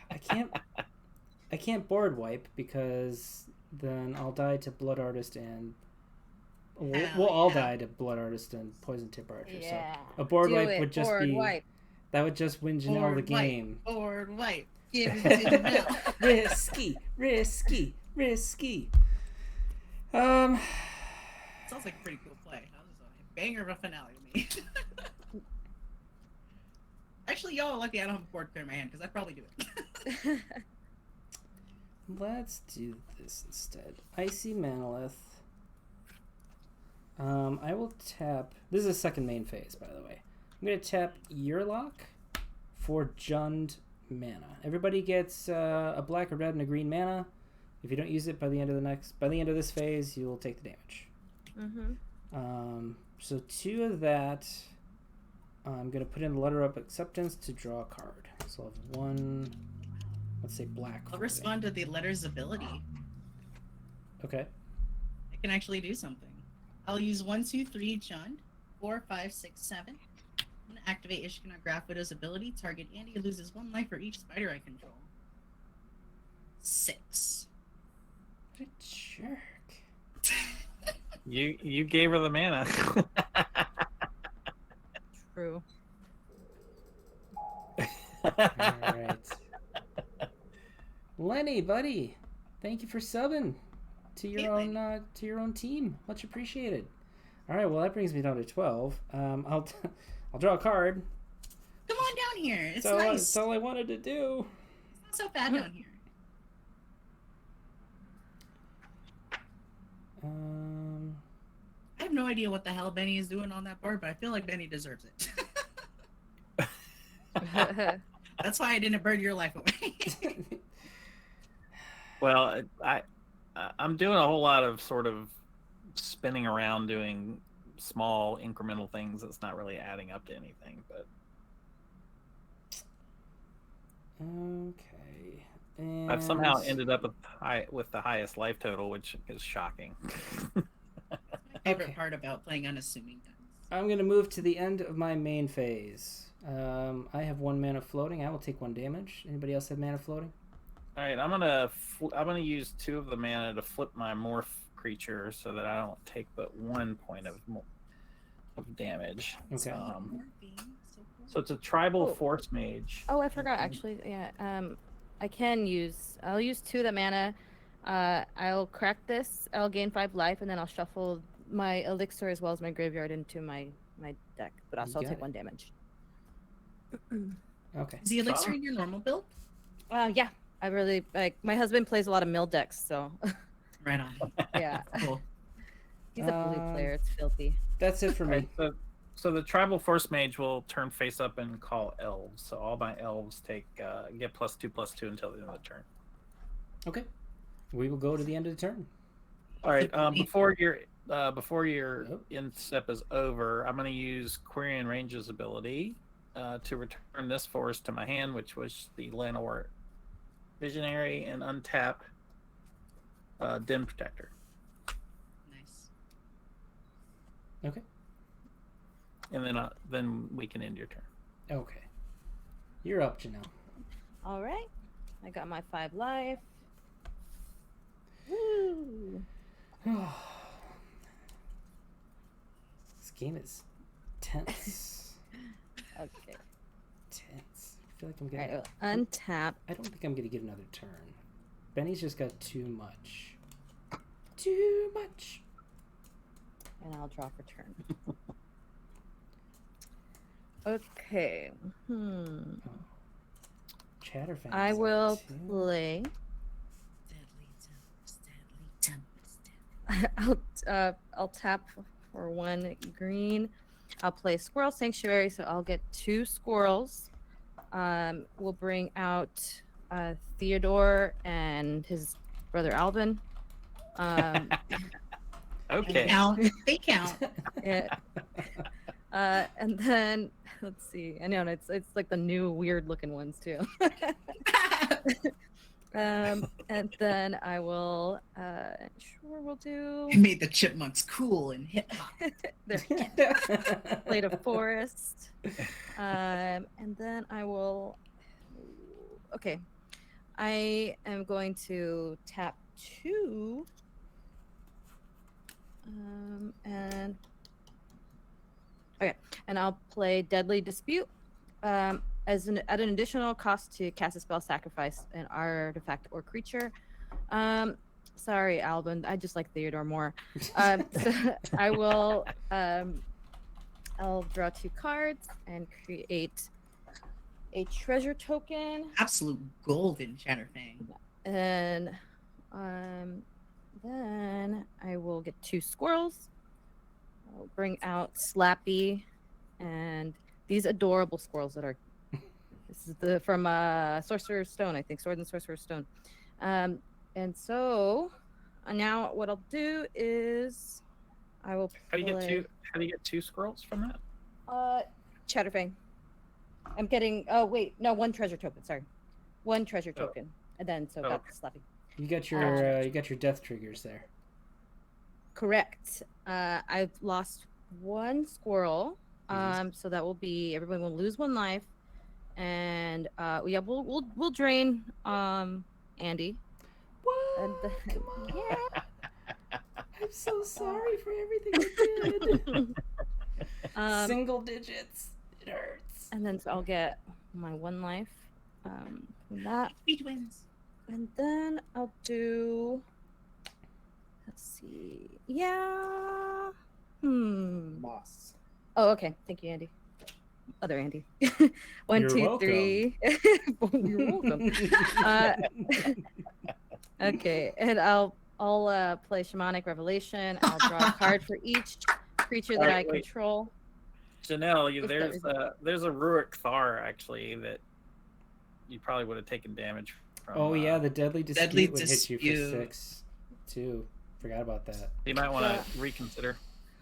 I can't board wipe because then I'll die to Blood Artist and we'll all die to Blood Artist and Poison Tip Archer. Yeah. So a board Do wipe it. would just Board be wipe. that would just win Janelle the game. Board wipe. Give it to Janelle. risky. Sounds like a pretty cool play. That was a banger of a finale to me. Actually, y'all are lucky I don't have a board clear in my hand because I'd probably do it. Let's do this instead. Icy Manolith. I will tap. This is a second main phase, by the way. I'm gonna tap Yearlock for Jund mana. Everybody gets a black, a red, and a green mana. If you don't use it by the end of this phase, you'll take the damage. Mm-hmm. So 2 of that. I'm gonna put in the letter of acceptance to draw a card. So I'll have 1. Let's say black. I'll respond to the letter's ability. Okay. I can actually do something. I'll use 1, 2, 3, Jund. 4, 5, 6, 7. I'm gonna activate Ishkanah Grafwidwo's ability. Target Andy loses 1 life for each spider I control. 6. What a jerk. You gave her the mana. True. All right. Lenny, buddy, thank you for subbing to your own team. Much appreciated. All right, well that brings me down to 12. I'll draw a card. Come on down here. It's nice. nice. That's all I wanted to do. It's not so bad down here. I have no idea what the hell Benny is doing on that board, but I feel like Benny deserves it. That's why I didn't burn your life away. Well, I'm doing a whole lot of sort of spinning around doing small incremental things that's not really adding up to anything, but okay. And I've somehow ended up with the highest life total, which is shocking. My favorite part about playing unassuming dice. I'm going to move to the end of my main phase. I have 1 mana floating. I will take 1 damage. Anybody else have mana floating? All right, I'm gonna use 2 of the mana to flip my morph creature so that I don't take but 1 point of damage. Okay. So it's a tribal force mage. Oh, I forgot actually. Yeah. I'll use 2 of the mana. I'll crack this. I'll gain 5 life, and then I'll shuffle my elixir as well as my graveyard into my deck. But also I'll take 1 damage. Okay. Is the elixir in your normal build? Yeah. I really like. My husband plays a lot of mill decks, so Right on. yeah. Cool. He's a blue player. It's filthy. That's it for me. Right, so the tribal force mage will turn face up and call elves. So all my elves get +2/+2 until the end of the turn. Okay. We will go to the end of the turn. All right. Before your end step is over, I'm going to use Quirion Range's ability to return this forest to my hand, which was the Llanowar Visionary, and untap Den Protector. Nice. Okay. And then we can end your turn. Okay. You're up, Janelle. All right. I got my 5 life. Woo! This game is tense. Okay. Tense. I feel like I'm All getting. right. Untap. I don't think I'm gonna get another turn. Benny's just got too much. Too much. And I'll draw for turn. Okay. Chatterfang. I will play. I'll tap for 1 green. I'll play Squirrel Sanctuary, so I'll get 2 squirrels. We'll bring out Theodore and his brother Alvin. Okay. They count. Yeah. And then let's see. I know it's like the new weird looking ones too. And then I will we'll do It made the chipmunks cool and hip hop. Blade of Forest. And then I will I am going to tap 2 and I'll play Deadly Dispute at an additional cost to cast a spell, sacrifice an artifact or creature. Sorry, Alvin, I just like Theodore more. So I will I'll draw 2 cards and create a treasure token. Absolute golden Chatterfang. And then I will get 2 squirrels. I'll bring out Slappy and these adorable squirrels that are. This is from Sorcerer's Stone, I think, Sword and Sorcerer's Stone. And so now what I'll do is I will. How do you get 2 scrolls from that? Chatterfang. I'm getting. Oh wait, no, 1 treasure token. Sorry, 1 treasure token, and then got the Slappy. You got your death triggers there. Correct. I've lost 1 squirrel. So that will be everyone will lose 1 life, and we'll drain Andy. What? And then, Come on. yeah. I'm so sorry for everything I did. Um, Single digits. It hurts. and then so I'll get my 1 life. From that, HP twins. and then I'll do. Let's see. Yeah. Boss. Oh, okay. Thank you, Andy. Other Andy. 1, You're 2, welcome. 3. You're welcome. Okay, and I'll play Shamanic Revelation. I'll draw a card for each creature that I Wait. control. Janelle, If that there's a Rurik Thar actually that you probably would have taken damage from. Oh yeah, the deadly dispute Deadly would hit you for Dispute. 6 too. Forgot about that. You might want to reconsider.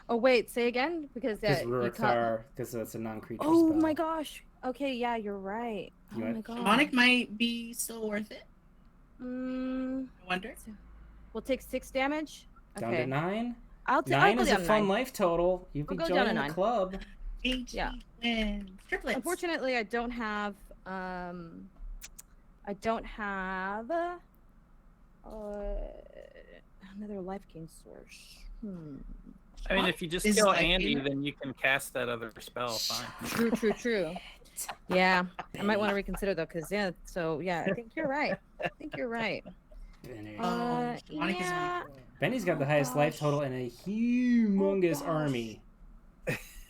Oh wait, say again because Because you Rurik because that's a non-creature Oh spell. my gosh. Okay, yeah, you're right. You Oh want- my god. Sonic might be still worth it. Mm, I wonder. we'll take 6 damage. Down Okay. to 9. I'll 9 go is a down to fun 9. life total. You'll be I'll go down to joining the 9. club. HP Yeah. twins. Triplets. Unfortunately, I don't have another life gain source. I mean, if you just Is kill like Andy, in- then you can cast that other spell. Fine. True. Yeah, I might want to reconsider though, because I think you're right. Benny. Sonic is Yeah. Benny's got the highest life gosh. total in a humongous gosh. army.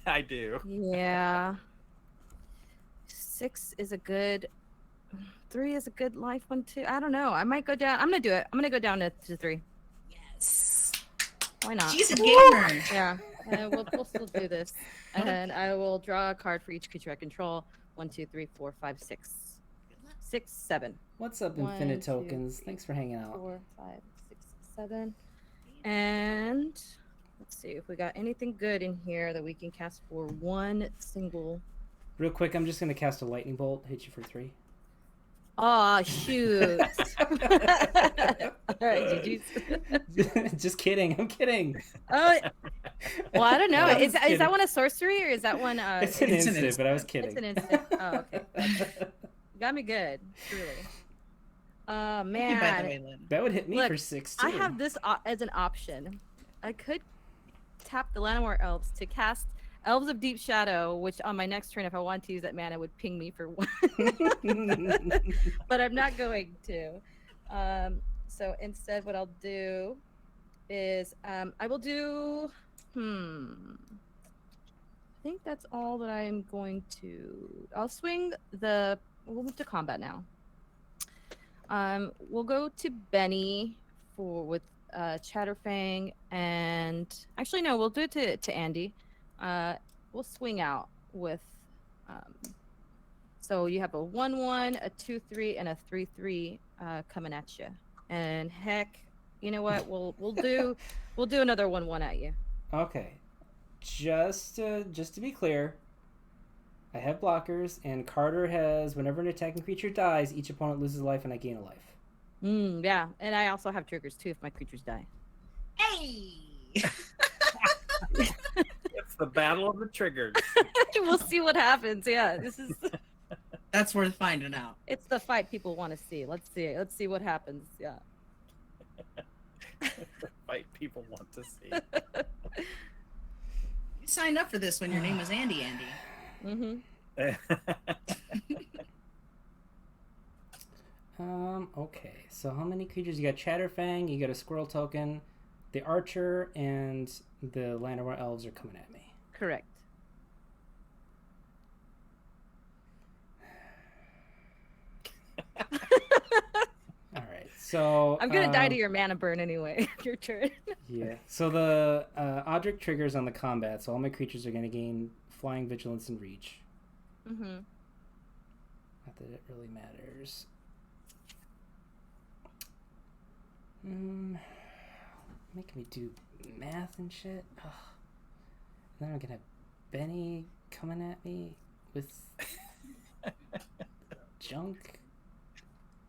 I do. Yeah. 6 is a good. 3 is a good life one too. I don't know. I might go down. I'm gonna do it. I'm gonna go down to 3. Yes. Why not? She's a gamer. Yeah. We'll still do this. And I will draw a card for each creature I control. 1, 2, 3, 4, 5, 6. 6, 7. What's up, 1, Infinite 2, Tokens? 3, Thanks for hanging out. 4, 5, 6, 7. And let's see if we got anything good in here that we can cast for 1 single. Real quick, I'm just going to cast a lightning bolt, hit you for 3. Oh, shoot. All right, GG's. Just kidding. I'm kidding. Oh, well, I don't know. I was Is kidding. that one a sorcery or is that one? It's an It's an instant, but I was instant. kidding. It's an instant. Oh, okay. Got me good, truly. Thank you, by the Man, way, Lynn. That would hit me Look, for 6 too. I have this as an option. I could tap the Llanowar Elves to cast Elves of Deep Shadow, which on my next turn, if I want to use that mana, would ping me for 1. But I'm not going to. So instead, what I'll do is I will do. I think that's all that I am going to. I'll swing the. We'll move to combat now. We'll go to Benny with Chatterfang, and actually no, we'll do it to Andy. We'll swing out with. So you have a 1/1, a 2/3, and a 3/3 coming at you. And heck, you know what? We'll do another 1/1 at you. Okay. Just to be clear, I have blockers, and Carter has, whenever an attacking creature dies, each opponent loses a life and I gain a life. Yeah, and I also have triggers too if my creatures die. Hey. It's the battle of the triggers. We'll see what happens. Yeah, That's worth finding out. it's the fight people want to see. Let's see what happens. Yeah. The fight people want to see. You signed up for this when your name was Andy. Mm-hmm. Okay. So how many creatures? You got Chatterfang, you got a squirrel token, the archer, and the Llanowar elves are coming at me. Correct. All right. So I'm gonna die to your mana burn anyway. Your turn. Yeah. So the Odric triggers on the combat, so all my creatures are going to gain flying, vigilance, and reach. Mm-hmm. Not that it really matters. Making me do math and shit. Ugh. Then I'm going to have Benny coming at me with junk.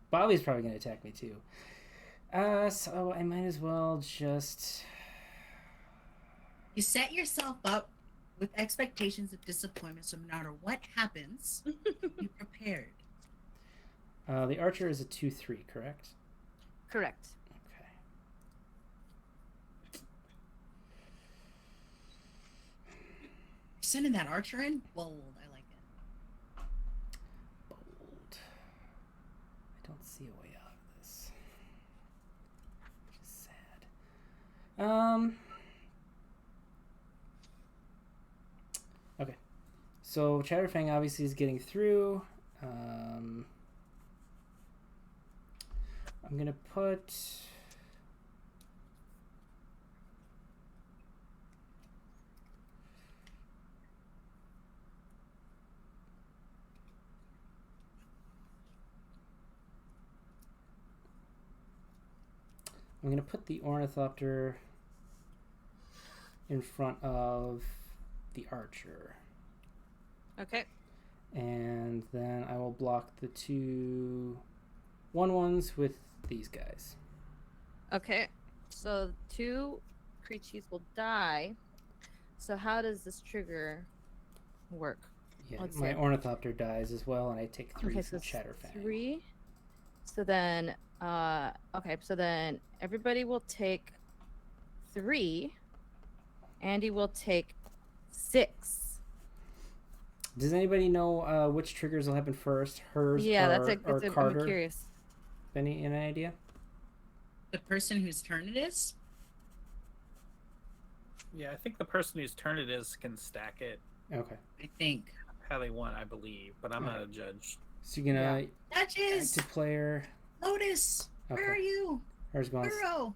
Bobby's probably going to attack me too. So I might as well just... You set yourself up with expectations of disappointment, so no matter what happens, you prepared. The archer is a 2/3, correct? Correct. Okay. Sending that archer in? Bold. I like it. Bold. I don't see a way out of this. Which is sad. Okay. So Chatterfang obviously is getting through. I'm gonna put. I'm going to put the Ornithopter in front of the Archer. Okay. And then I will block the 2 1/1s with these guys. Okay. So 2 creatures will die. So how does this trigger work? Yeah, Let's my see. Ornithopter dies as well, and I take 3 Okay, from so Chatterfang. 3. So then, okay, so then everybody will take 3. Andy will take 6. Does anybody know which triggers will happen first? Hers Yeah, or, that's or I'm Carter? curious. Any idea? The person whose turn it is? Yeah, I think the person whose turn it is can stack it Okay. I think. how they want, I believe, but I'm not a judge. So you're going to Duchess! active player. Lotus! Where are Okay. you? Hers going. Burrow!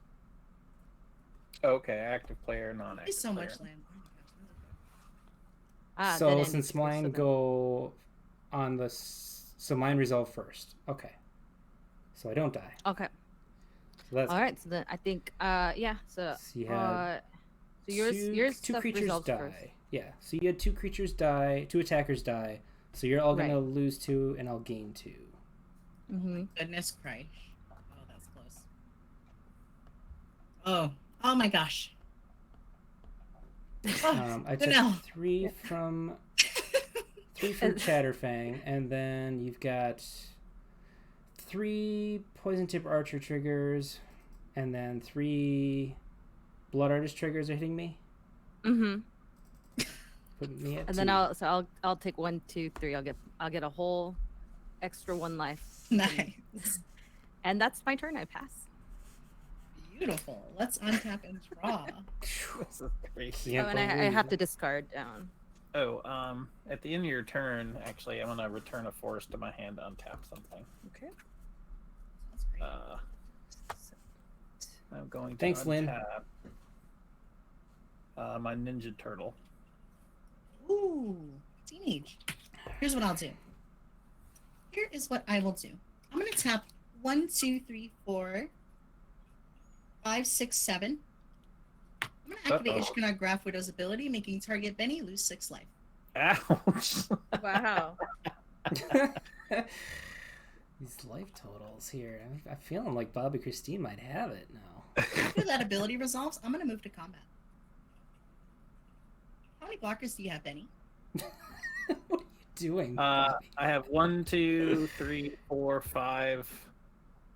Okay, active player, non-active There's so player. much land. Then So Andy since goes, mine so then- go on the... So mine resolve first. Okay. So I don't die. Okay. So that's All right. So then I think, yeah. So, So you had so yours two stuff creatures resolves die. first. Yeah. So you had 2 creatures die, 2 attackers die. So you're all Right. gonna lose 2, and I'll gain 2. Mm-hmm. Goodness Christ. Oh, that's close. Oh my gosh. Oh, I took Janelle. 3 from 3 from Chatterfang, and then you've got 3 poison tip archer triggers, and then 3 blood artist triggers are hitting me. Mm-hmm. Putting me at And 2. then I'll take 1, 2, 3. I'll get a whole extra 1 life. Nice. And that's my turn. I pass. Beautiful. Let's untap and draw. This is crazy. Can't Oh, and I believe have it. to discard down. Oh, at the end of your turn, actually, I'm gonna return a forest to my hand to untap something. Okay. That's great. I'm going to Thanks, Lynn. untap my Ninja Turtle. Ooh, teenage. Here's what I'll do. Here is what I will do. I'm gonna tap 1, 2, 3, 4, 5, 6, 7. I'm gonna activate Ishkanah Grafwidwo's ability, making target Benny lose 6 life. Ouch! Wow. These life totals here. I'm feeling like Bobby Christine might have it now. After that ability resolves, I'm gonna move to combat. How many blockers do you have, Benny? What are you doing? I Bobby? have 1, 2, 3, 4, 5,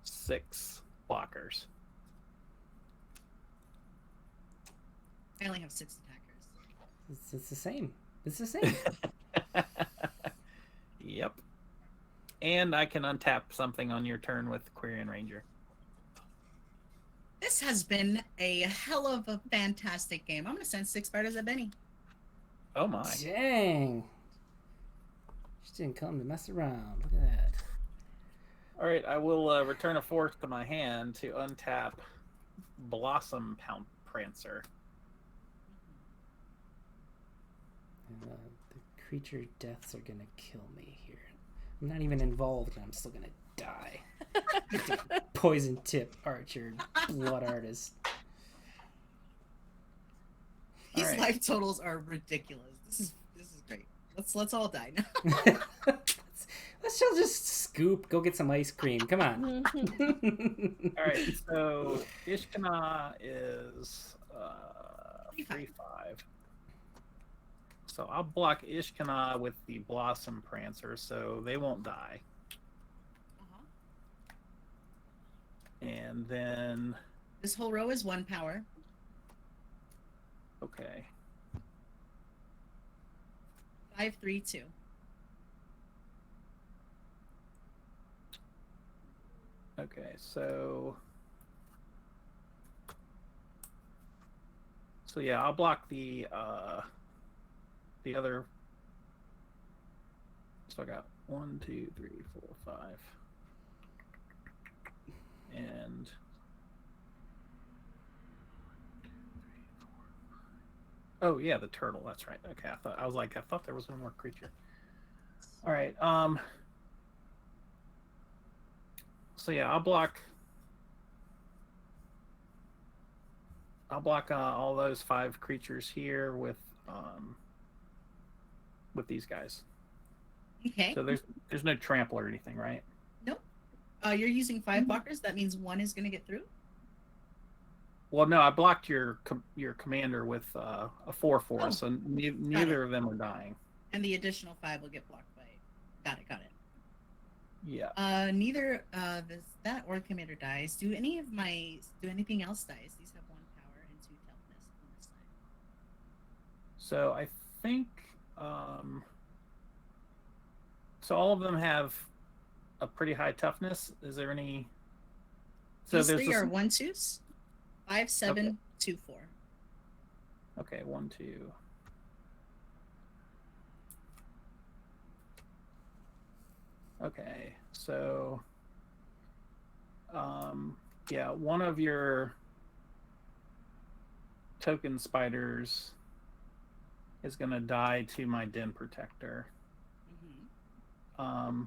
6 blockers. I only have 6 attackers. It's the same. It's the same. Yep. And I can untap something on your turn with Quirion Ranger. This has been a hell of a fantastic game. I'm gonna send 6 spiders at Benny. Oh my. Dang. She didn't come to mess around. Look at that. Alright, I will return a force to my hand to untap Blossom Prancer. The creature deaths are gonna kill me here. I'm not even involved, and I'm still gonna die. Poison tip archer, blood artist. These All right. life totals are ridiculous. This is great. Let's all die now. Let's all just scoop, go get some ice cream. Come on. Alright, so Ishkanah is 3-5. So I'll block Ishkanah with the Blossom Prancer, so they won't die. And then, This whole row is 1 power. okay. 5, 3, 2. Okay, so yeah, I'll block the other. So I got 1, 2, 3, 4, 5, and 4. Oh yeah, the turtle. That's right. Okay, I thought there was one more creature. All right. So yeah, I'll block all those 5 creatures here with these guys. Okay. So there's no trample or anything, right? Nope. You're using 5 blockers. That means 1 is going to get through. Well, no, I blocked your commander with a 4/4, Oh, so neither of them are dying. And the additional 5 will get blocked by. Got it. Yeah. Neither that or commander dies. Do anything else dies? These have 1 power and 2 toughness on this side. So I think so all of them have a pretty high toughness. Is there any? So These there's 3 are 1/2s. 5, 7, Okay. 2, 4. Okay, 1, 2. Okay, so yeah, one of your token spiders is gonna die to my den protector. Mm-hmm.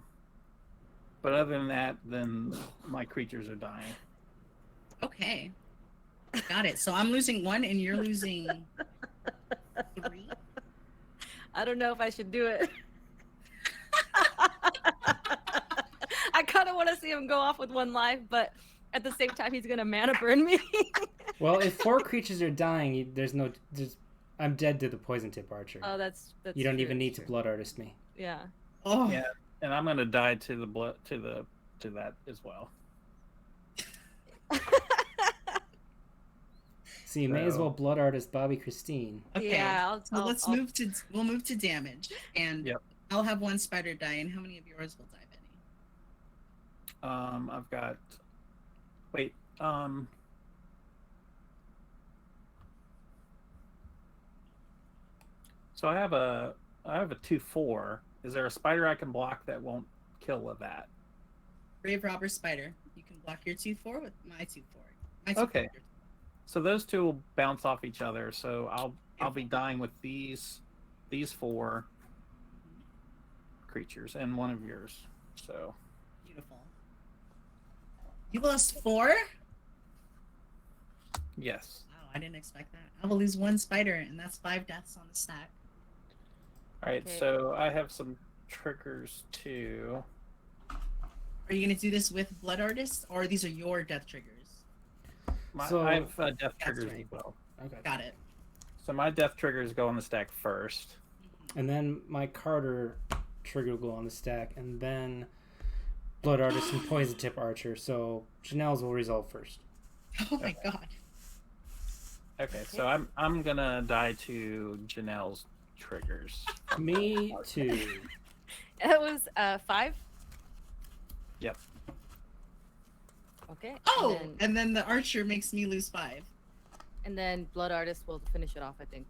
But other than that, then my creatures are dying. Okay. Got it. So I'm losing 1 and you're losing 3. I don't know if I should do it. I kind of want to see him go off with 1 life, but at the same time, he's gonna mana burn me. Well, if 4 creatures are dying, I'm dead to the poison tip archer. Oh, that's you don't true, even need true. to blood artist me. Yeah. Oh. Yeah, and I'm gonna die to the blood to that as well. So you may as well blood artist Bobby Christine. Okay. Yeah. We'll move to damage, and Yep. I'll have 1 spider die. And how many of yours will die, Benny? I've got. Wait. So I have a 2/4. Is there a spider I can block that won't kill with that? Brave robber spider. You can block your 2/4 with my 2/4. My Okay. 2/4. So those 2 will bounce off each other. So I'll be dying with these 4 creatures and 1 of yours. So Beautiful. You lost 4? yes. Wow, I didn't expect that. I will lose 1 spider, and that's 5 deaths on the stack. All right. Okay. So I have some triggers too. Are you going to do this with blood artists, or these are your death triggers? I have death triggers right. as well. Okay. Got it. So my death triggers go on the stack first. And then my Carter trigger will go on the stack, and then blood artist and poison tip archer. So Janelle's will resolve first. Oh my Okay. god. Okay, so I'm gonna die to Janelle's triggers. Me too. It was 5. Yep. Okay. Oh, and then the archer makes me lose 5. And then blood artist will finish it off, I think.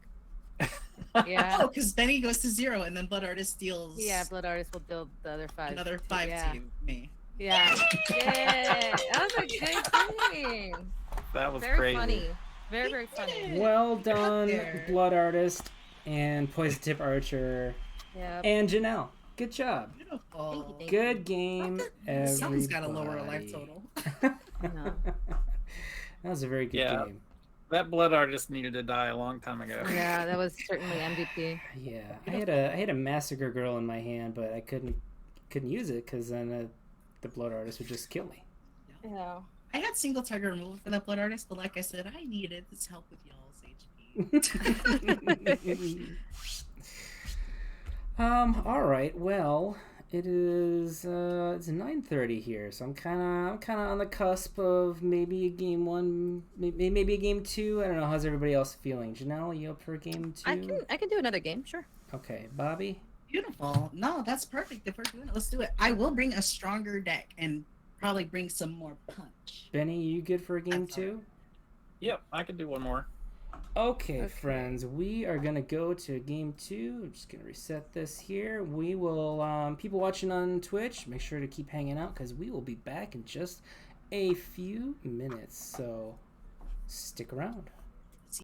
Yeah. Oh, because Benny goes to 0, and then blood artist deals Yeah, blood artist will deal the other 5. another 5 Yeah. to me. Yeah. Yeah. That was a good game. That was Very crazy. funny. Very, very funny. Well done, there. blood artist and poison tip archer Yeah. and Janelle. Good job. Beautiful. Thank you. Good game, everybody. Someone's got to lower a life total. No. That was a very good Yeah. game. That blood artist needed to die a long time ago. Yeah, that was certainly MVP. Yeah, I had a massacre girl in my hand, but I couldn't use it because then the blood artist would just kill me. Yeah. I had single target removal for that blood artist, but like I said, I needed this help with y'all's HP. All right. Well, It is it's 9:30 here, so I'm kind of on the cusp of maybe a game 1, maybe a game 2. I don't know. How's everybody else feeling? Janelle, you up for a game 2? I can do another game, sure. Okay, Bobby. Beautiful. No, that's perfect. If we're doing it, let's do it. I will bring a stronger deck and probably bring some more punch. Benny, you good for a game That's all 2? Yep, I could do one more. Okay, friends, we are gonna go to game 2. I'm just gonna reset this here. We will, people watching on Twitch, make sure to keep hanging out because we will be back in just a few minutes. So stick around.